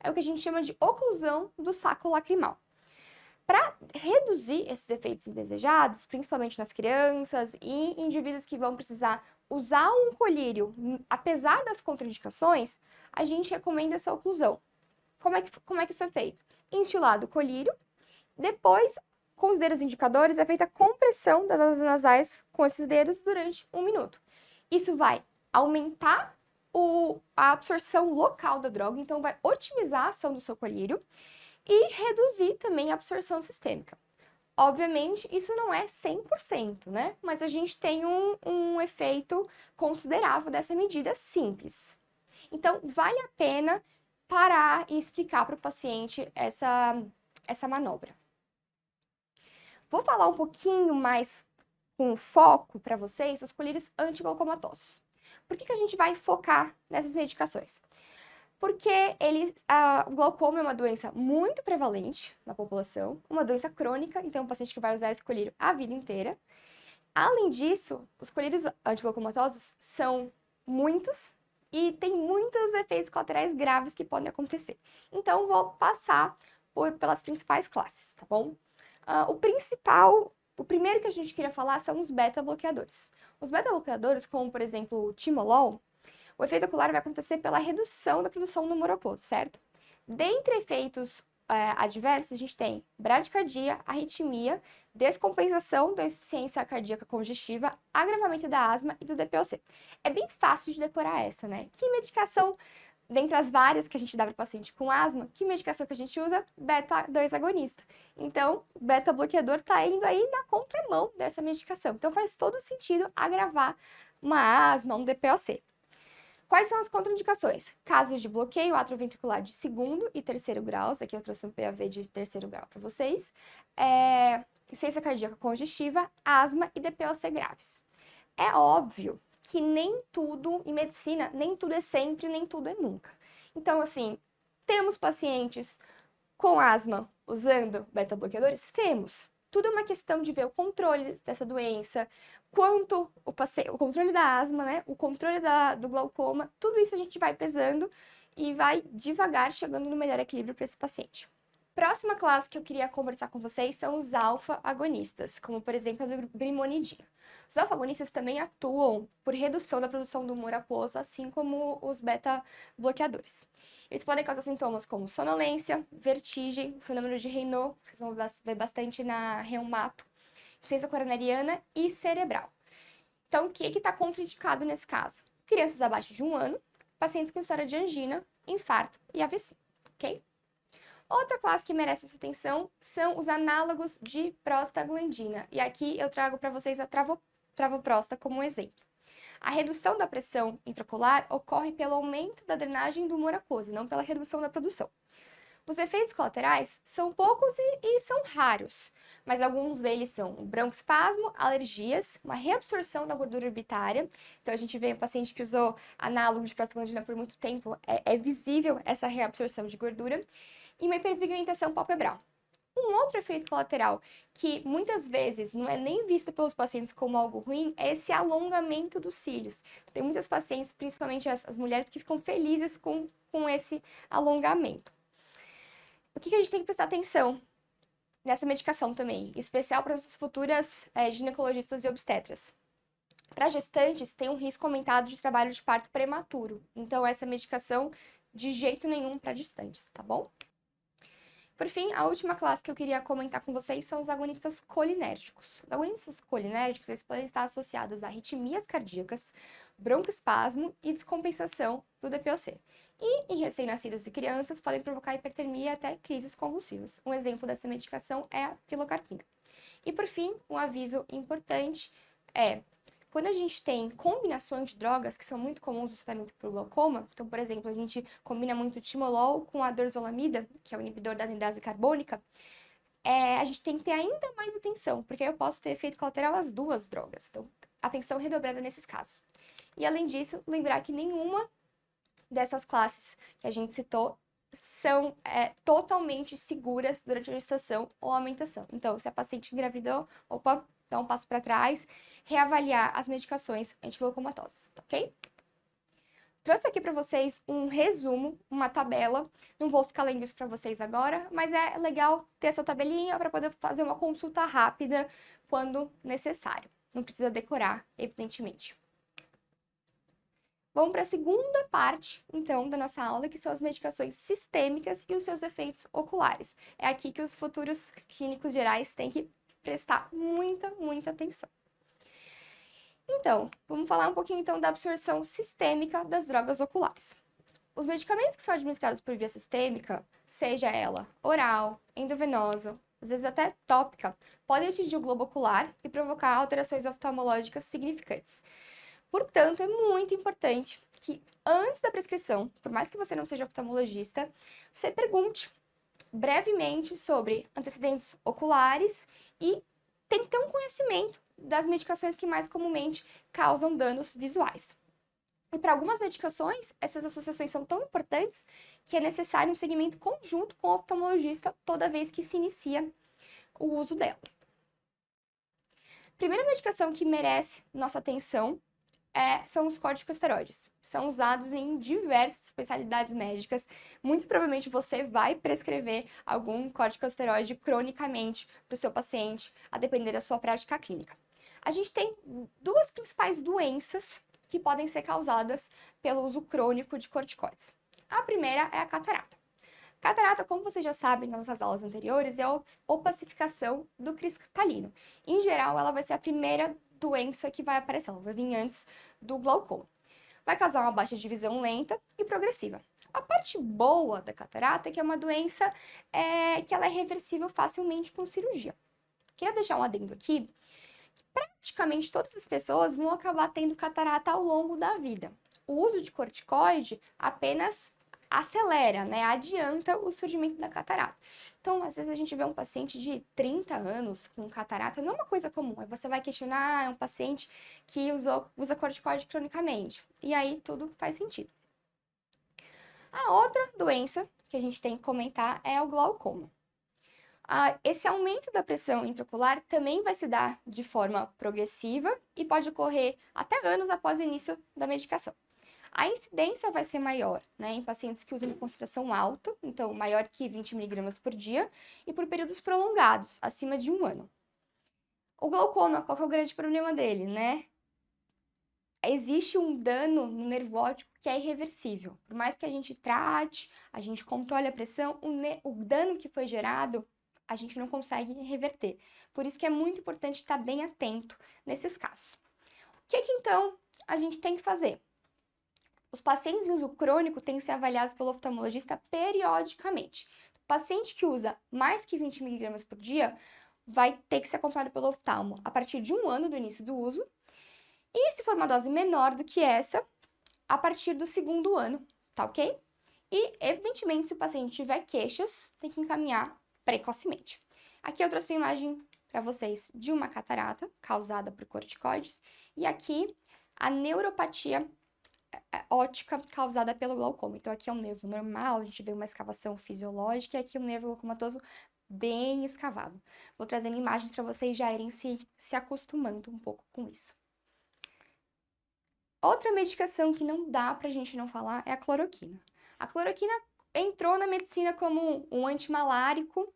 É o que a gente chama de oclusão do saco lacrimal. Para reduzir esses efeitos indesejados, principalmente nas crianças e indivíduos que vão precisar usar um colírio, apesar das contraindicações, a gente recomenda essa oclusão. Como é que isso é feito? Instilado o colírio, depois, com os dedos indicadores, é feita a compressão das asas nasais com esses dedos durante 1 minuto. Isso vai aumentar a absorção local da droga, então vai otimizar a ação do seu colírio e reduzir também a absorção sistêmica. Obviamente, isso não é 100%, né? Mas a gente tem um efeito considerável dessa medida simples. Então, vale a pena parar e explicar para o paciente essa manobra. Vou falar um pouquinho mais com foco para vocês os colírios antiglaucomatosos. Por que a gente vai focar nessas medicações? Porque o glaucoma é uma doença muito prevalente na população, uma doença crônica, então é um paciente que vai usar esse colírio a vida inteira. Além disso, os colírios antiglaucomatosos são muitos e tem muitos efeitos colaterais graves que podem acontecer. Então, vou passar pelas principais classes, tá bom? O primeiro que a gente queria falar são os beta-bloqueadores. Os beta-bloqueadores, como por exemplo o timolol, o efeito ocular vai acontecer pela redução da produção do neuropodo, certo? Dentre efeitos adversos, a gente tem bradicardia, arritmia, descompensação da insuficiência cardíaca congestiva, agravamento da asma e do DPOC. É bem fácil de decorar essa, né? Que medicação, dentre as várias que a gente dá para o paciente com asma, que medicação que a gente usa? Beta-2 agonista. Então, o beta-bloqueador está indo aí na contramão dessa medicação. Então, faz todo sentido agravar uma asma, um DPOC. Quais são as contraindicações? Casos de bloqueio atrioventricular de 2º e 3º graus, aqui eu trouxe um PAV de 3º grau para vocês, insuficiência cardíaca congestiva, asma e DPOC graves. É óbvio que nem tudo, em medicina, nem tudo é sempre, nem tudo é nunca. Então, assim, Temos pacientes com asma usando beta-bloqueadores? Temos. Tudo é uma questão de ver o controle dessa doença, quanto o controle da asma, né? O controle do glaucoma, tudo isso a gente vai pesando e vai devagar chegando no melhor equilíbrio para esse paciente. Próxima classe que eu queria conversar com vocês são os alfa-agonistas, como por exemplo a do brimonidina. Os alfa-agonistas também atuam por redução da produção do humor aquoso, assim como os beta-bloqueadores. Eles podem causar sintomas como sonolência, vertigem, fenômeno de Raynaud, que vocês vão ver bastante na reumato, insuficiência coronariana e cerebral. Então, o que está contraindicado nesse caso? Crianças abaixo de 1 ano, pacientes com história de angina, infarto e AVC, ok? Outra classe que merece essa atenção são os análogos de prostaglandina. E aqui eu trago para vocês a travoprosta como um exemplo. A redução da pressão intraocular ocorre pelo aumento da drenagem do humor aquoso, não pela redução da produção. Os efeitos colaterais são poucos e são raros, mas alguns deles são o broncoespasmo, alergias, uma reabsorção da gordura orbitária. Então, a gente vê um paciente que usou análogo de prostaglandina por muito tempo, é visível essa reabsorção de gordura, e uma hiperpigmentação palpebral. Um outro efeito colateral que muitas vezes não é nem visto pelos pacientes como algo ruim é esse alongamento dos cílios. Tem muitas pacientes, principalmente as mulheres, que ficam felizes com esse alongamento. O que a gente tem que prestar atenção nessa medicação também, em especial para as futuras ginecologistas e obstetras? Para gestantes, tem um risco aumentado de trabalho de parto prematuro. Então, essa medicação de jeito nenhum para gestantes, tá bom? Por fim, a última classe que eu queria comentar com vocês são os agonistas colinérgicos. Os agonistas colinérgicos, eles podem estar associados a arritmias cardíacas, broncoespasmo e descompensação do DPOC. E em recém-nascidos e crianças, podem provocar hipertermia e até crises convulsivas. Um exemplo dessa medicação é a pilocarpina. E por fim, um aviso importante é: quando a gente tem combinações de drogas que são muito comuns no tratamento para o glaucoma, então, por exemplo, a gente combina muito timolol com a dorzolamida, que é o inibidor da anidase carbônica, a gente tem que ter ainda mais atenção, porque eu posso ter efeito colateral às duas drogas. Então, atenção redobrada nesses casos. E, além disso, lembrar que nenhuma dessas classes que a gente citou são totalmente seguras durante a gestação ou a amamentação. Então, se a paciente engravidou, opa, dá um passo para trás, reavaliar as medicações antiglucomatosas, ok? Trouxe aqui para vocês um resumo, uma tabela. Não vou ficar lendo isso para vocês agora, mas é legal ter essa tabelinha para poder fazer uma consulta rápida quando necessário. Não precisa decorar, evidentemente. Vamos para a segunda parte, então, da nossa aula, que são as medicações sistêmicas e os seus efeitos oculares. É aqui que os futuros clínicos gerais têm que prestar muita atenção. Então, vamos falar um pouquinho então da absorção sistêmica das drogas oculares. Os medicamentos que são administrados por via sistêmica, seja ela oral, endovenosa, às vezes até tópica, podem atingir o globo ocular e provocar alterações oftalmológicas significantes. Portanto, é muito importante que antes da prescrição, por mais que você não seja oftalmologista, você pergunte brevemente sobre antecedentes oculares e tem que ter um conhecimento das medicações que mais comumente causam danos visuais. E para algumas medicações, essas associações são tão importantes que é necessário um segmento conjunto com o oftalmologista toda vez que se inicia o uso dela. Primeira medicação que merece nossa atenção são os corticosteroides. São usados em diversas especialidades médicas. Muito provavelmente você vai prescrever algum corticosteroide cronicamente para o seu paciente, a depender da sua prática clínica. A gente tem duas principais doenças que podem ser causadas pelo uso crônico de corticoides. A primeira é a catarata. Catarata, como vocês já sabem nas nossas aulas anteriores, é a opacificação do cristalino. Em geral, ela vai ser a primeira doença que vai aparecer, ela vai vir antes do glaucoma. Vai causar uma baixa de visão lenta e progressiva. A parte boa da catarata é que é uma doença que ela é reversível facilmente com cirurgia. Queria deixar um adendo aqui, que praticamente todas as pessoas vão acabar tendo catarata ao longo da vida. O uso de corticoide apenas acelera, adianta o surgimento da catarata. Então, às vezes a gente vê um paciente de 30 anos com catarata, não é uma coisa comum. Aí você vai questionar, é um paciente que usa corticoide cronicamente. E aí tudo faz sentido. A outra doença que a gente tem que comentar é o glaucoma. Esse aumento da pressão intraocular também vai se dar de forma progressiva e pode ocorrer até anos após o início da medicação. A incidência vai ser maior, né, em pacientes que usam concentração alta, então maior que 20 miligramas por dia, e por períodos prolongados, acima de 1 ano. O glaucoma, qual que é o grande problema dele, né? Existe um dano no nervo óptico que é irreversível. Por mais que a gente trate, a gente controle a pressão, o dano que foi gerado, a gente não consegue reverter. Por isso que é muito importante estar bem atento nesses casos. O que então a gente tem que fazer? Os pacientes em uso crônico têm que ser avaliados pelo oftalmologista periodicamente. O paciente que usa mais que 20 miligramas por dia vai ter que ser acompanhado pelo oftalmo a partir de 1 ano do início do uso. E se for uma dose menor do que essa, a partir do 2º ano, tá ok? E, evidentemente, se o paciente tiver queixas, tem que encaminhar precocemente. Aqui eu trouxe uma imagem para vocês de uma catarata causada por corticoides e aqui a neuropatia óptica causada pelo glaucoma. Então aqui é um nervo normal, a gente vê uma escavação fisiológica e aqui um nervo glaucomatoso bem escavado. Vou trazendo imagens para vocês já irem se acostumando um pouco com isso. Outra medicação que não dá pra gente não falar é a cloroquina. A cloroquina entrou na medicina como um antimalárico,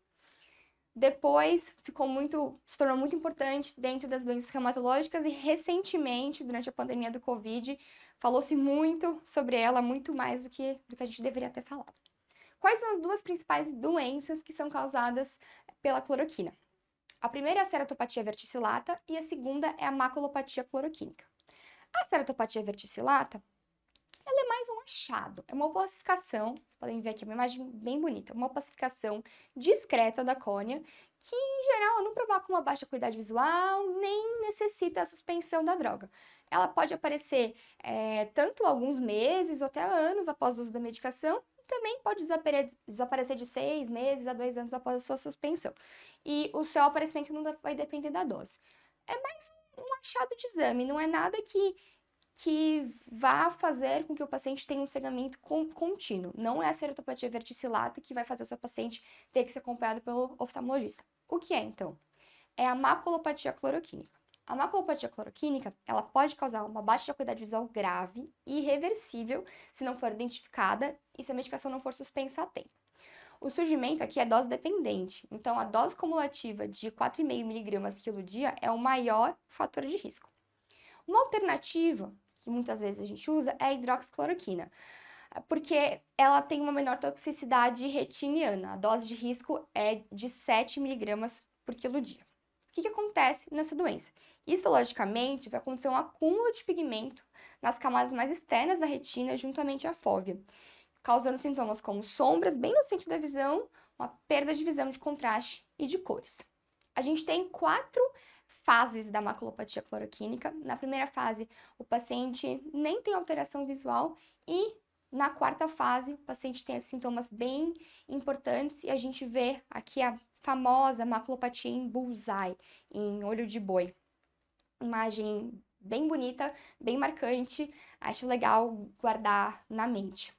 depois se tornou muito importante dentro das doenças reumatológicas e recentemente, durante a pandemia do Covid, falou-se muito sobre ela, muito mais do que a gente deveria ter falado. Quais são as duas principais doenças que são causadas pela cloroquina? A primeira é a ceratopatia verticillata e a segunda é a maculopatia cloroquínica. A ceratopatia verticillata, ela é mais um achado, é uma opacificação, vocês podem ver aqui uma imagem bem bonita, uma opacificação discreta da córnea, que em geral não provoca uma baixa acuidade visual, nem necessita a suspensão da droga. Ela pode aparecer tanto alguns meses ou até anos após o uso da medicação, e também pode desaparecer de 6 meses a 2 anos após a sua suspensão. E o seu aparecimento não vai depender da dose. É mais um achado de exame, não é nada que vá fazer com que o paciente tenha um sangramento contínuo. Não é a ceratopatia verticillata que vai fazer o seu paciente ter que ser acompanhado pelo oftalmologista. O que é, então? É a maculopatia cloroquínica. A maculopatia cloroquínica, ela pode causar uma baixa de acuidade visual grave e irreversível se não for identificada e se a medicação não for suspensa a tempo. O surgimento aqui é dose dependente, então a dose cumulativa de 4,5 mg quilo dia é o maior fator de risco. Uma alternativa, que muitas vezes a gente usa, é a hidroxicloroquina, porque ela tem uma menor toxicidade retiniana. A dose de risco é de 7 mg por quilo dia. O que acontece nessa doença? Histologicamente, vai acontecer um acúmulo de pigmento nas camadas mais externas da retina, juntamente à fóvea, causando sintomas como sombras bem no centro da visão, uma perda de visão de contraste e de cores. A gente tem 4 fases da maculopatia cloroquínica. Na primeira fase, o paciente nem tem alteração visual e na 4ª fase, o paciente tem sintomas bem importantes e a gente vê aqui a famosa maculopatia em bullseye, em olho de boi. Imagem bem bonita, bem marcante, acho legal guardar na mente.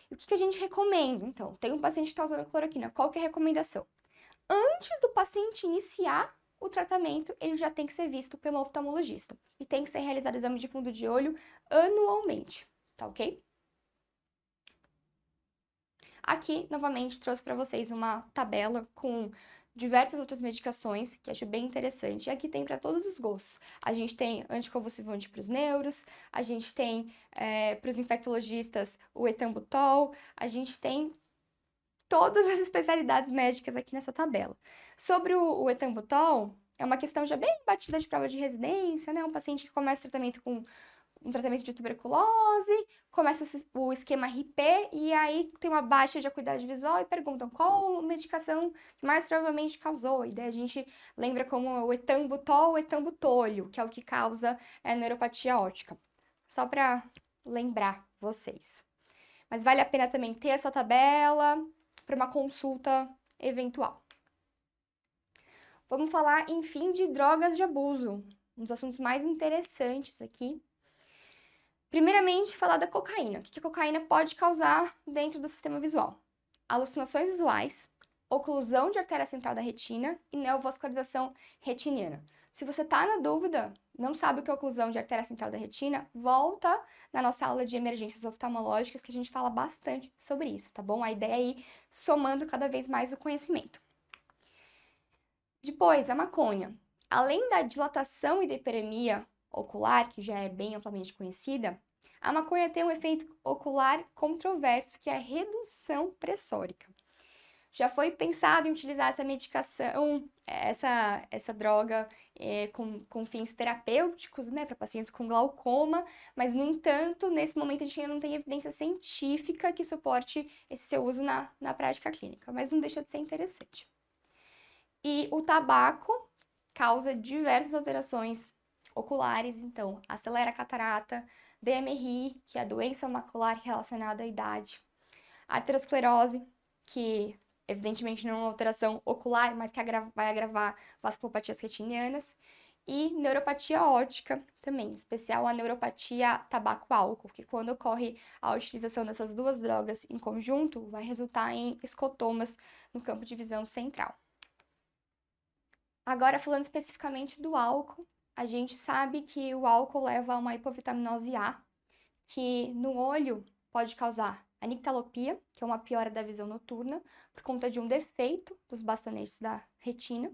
E o que a gente recomenda? Então, tem um paciente que está usando cloroquina, qual que é a recomendação? Antes do paciente iniciar o tratamento, ele já tem que ser visto pelo oftalmologista e tem que ser realizado exame de fundo de olho anualmente, tá ok? Aqui, novamente, trouxe para vocês uma tabela com diversas outras medicações, que acho bem interessante. E aqui tem para todos os gostos. A gente tem anticonvulsivante para os neuros, a gente tem para os infectologistas o etambutol, a gente tem todas as especialidades médicas aqui nessa tabela. Sobre o etambutol, é uma questão já bem batida de prova de residência, né? Um paciente que começa o tratamento com um tratamento de tuberculose, começa o esquema RIP e aí tem uma baixa de acuidade visual e perguntam qual medicação que mais provavelmente causou. E daí a gente lembra como o etambutol, o etambutolio, que é o que causa neuropatia óptica. Só para lembrar vocês. Mas vale a pena também ter essa tabela para uma consulta eventual. Vamos falar, enfim, de drogas de abuso. Um dos assuntos mais interessantes aqui. Primeiramente, falar da cocaína. O que a cocaína pode causar dentro do sistema visual? alucinações visuais, oclusão de artéria central da retina e neovascularização retiniana. Se você está na dúvida, não sabe o que é oclusão de artéria central da retina, volta na nossa aula de emergências oftalmológicas que a gente fala bastante sobre isso, tá bom? A ideia é ir somando cada vez mais o conhecimento. Depois, a maconha. Além da dilatação e da hiperemia ocular, que já é bem amplamente conhecida, a maconha tem um efeito ocular controverso, que é a redução pressórica. Já foi pensado em utilizar essa medicação, essa droga com fins terapêuticos, né, para pacientes com glaucoma, mas, no entanto, nesse momento a gente ainda não tem evidência científica que suporte esse seu uso na prática clínica, mas não deixa de ser interessante. E o tabaco causa diversas alterações oculares, então acelera a catarata, DMRI, que é a doença macular relacionada à idade, arteriosclerose, que evidentemente não é uma alteração ocular, mas que vai agravar vasculopatias retinianas, e neuropatia óptica também, em especial a neuropatia tabaco-álcool, que quando ocorre a utilização dessas duas drogas em conjunto, vai resultar em escotomas no campo de visão central. Agora, falando especificamente do álcool, a gente sabe que o álcool leva a uma hipovitaminose A, que no olho pode causar anictalopia, que é uma piora da visão noturna, por conta de um defeito dos bastonetes da retina.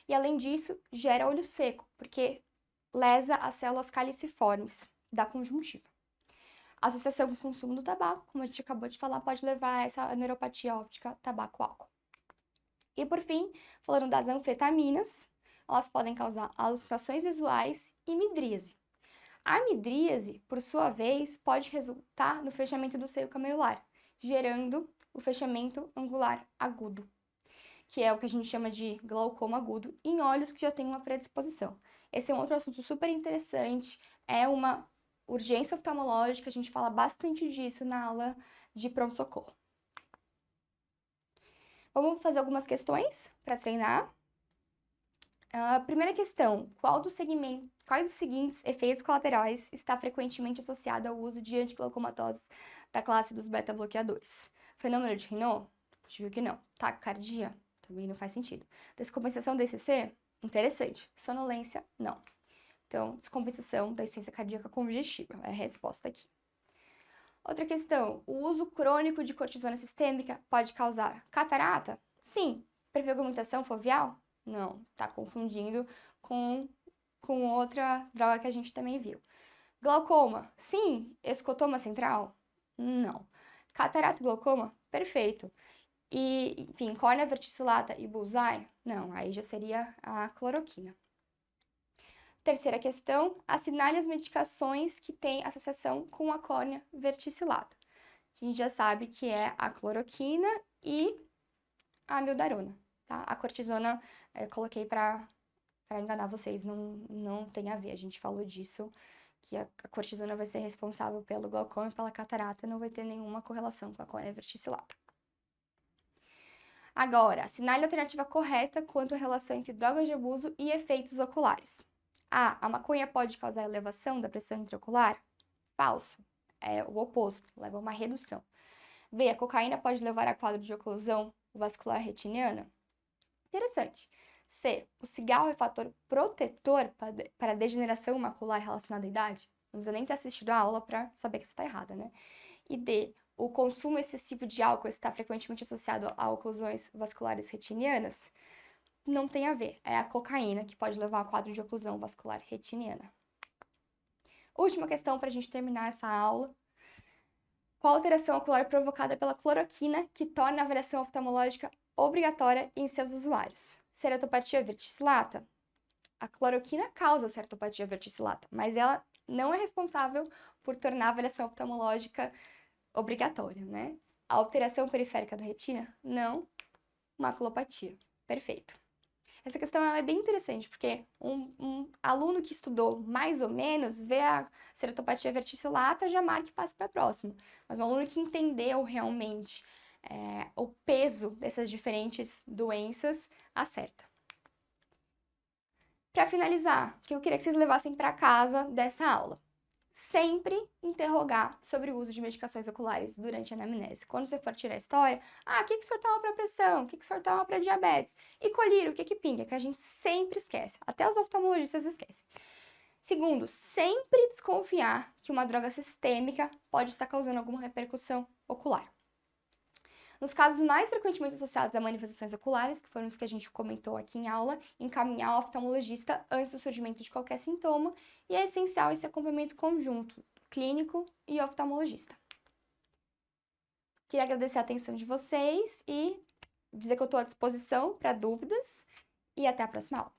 E, além disso, gera olho seco, porque lesa as células caliciformes da conjuntiva. A associação com o consumo do tabaco, como a gente acabou de falar, pode levar a essa neuropatia óptica tabaco-álcool. E, por fim, falando das anfetaminas, elas podem causar alucinações visuais e midríase. A midríase, por sua vez, pode resultar no fechamento do seio camelular, gerando o fechamento angular agudo, que é o que a gente chama de glaucoma agudo, em olhos que já têm uma predisposição. Esse é um outro assunto super interessante, é uma urgência oftalmológica, a gente fala bastante disso na aula de pronto-socorro. Vamos fazer algumas questões para treinar. A primeira questão: quais dos seguintes efeitos colaterais está frequentemente associado ao uso de antiglaucomatoses da classe dos beta-bloqueadores? Fenômeno de Raynaud? A gente viu que não. Taquicardia? Também não faz sentido. Descompensação da ECC? Interessante. Sonolência? Não. Então, descompensação da insuficiência cardíaca congestiva é a resposta aqui. Outra questão: o uso crônico de cortisona sistêmica pode causar catarata? Sim. Hiperpigmentação foveal? Não, tá confundindo com outra droga que a gente também viu. Glaucoma? Sim. Escotoma central? Não. Catarata e glaucoma? Perfeito. E, enfim, córnea verticillata e bullseye? Não, aí já seria a cloroquina. Terceira questão: assinale as medicações que têm associação com a córnea verticillata. A gente já sabe que é a cloroquina e a amiodarona, tá? A cortisona eu coloquei para enganar vocês, não tem a ver. A gente falou disso, que a cortisona vai ser responsável pelo glaucoma e pela catarata, não vai ter nenhuma correlação com a córnea verticillata. Agora, assinale a alternativa correta quanto à relação entre drogas de abuso e efeitos oculares. A maconha pode causar elevação da pressão intraocular? Falso. É o oposto, leva a uma redução. B, a cocaína pode levar a quadro de oclusão vascular retiniana? Interessante. C, o cigarro é fator protetor para a degeneração macular relacionada à idade? Não precisa nem ter assistido a aula para saber que você está errada, né? E D, o consumo excessivo de álcool está frequentemente associado a oclusões vasculares retinianas? Não tem a ver, é a cocaína que pode levar a quadro de oclusão vascular retiniana. Última questão para a gente terminar essa aula. Qual alteração ocular provocada pela cloroquina que torna a avaliação oftalmológica obrigatória em seus usuários? Ceratopatia verticillata? A cloroquina causa ceratopatia verticillata, mas ela não é responsável por tornar a avaliação oftalmológica obrigatória, né? A alteração periférica da retina? Não. Maculopatia. Perfeito. Essa questão ela é bem interessante, porque um aluno que estudou mais ou menos, vê a ceratopatia verticillata, já marca e passa para a próxima. Mas um aluno que entendeu realmente o peso dessas diferentes doenças, acerta. Para finalizar, o que eu queria que vocês levassem para casa dessa aula? sempre interrogar sobre o uso de medicações oculares durante a anamnese. Quando você for tirar a história, o que o senhor toma para pressão? O que o senhor toma para diabetes? E colírio, o que pinga? Que a gente sempre esquece. Até os oftalmologistas esquecem. Segundo, sempre desconfiar que uma droga sistêmica pode estar causando alguma repercussão ocular. Nos casos mais frequentemente associados a manifestações oculares, que foram os que a gente comentou aqui em aula, encaminhar o oftalmologista antes do surgimento de qualquer sintoma, e é essencial esse acompanhamento conjunto, clínico e oftalmologista. Queria agradecer a atenção de vocês e dizer que eu estou à disposição para dúvidas, e até a próxima aula.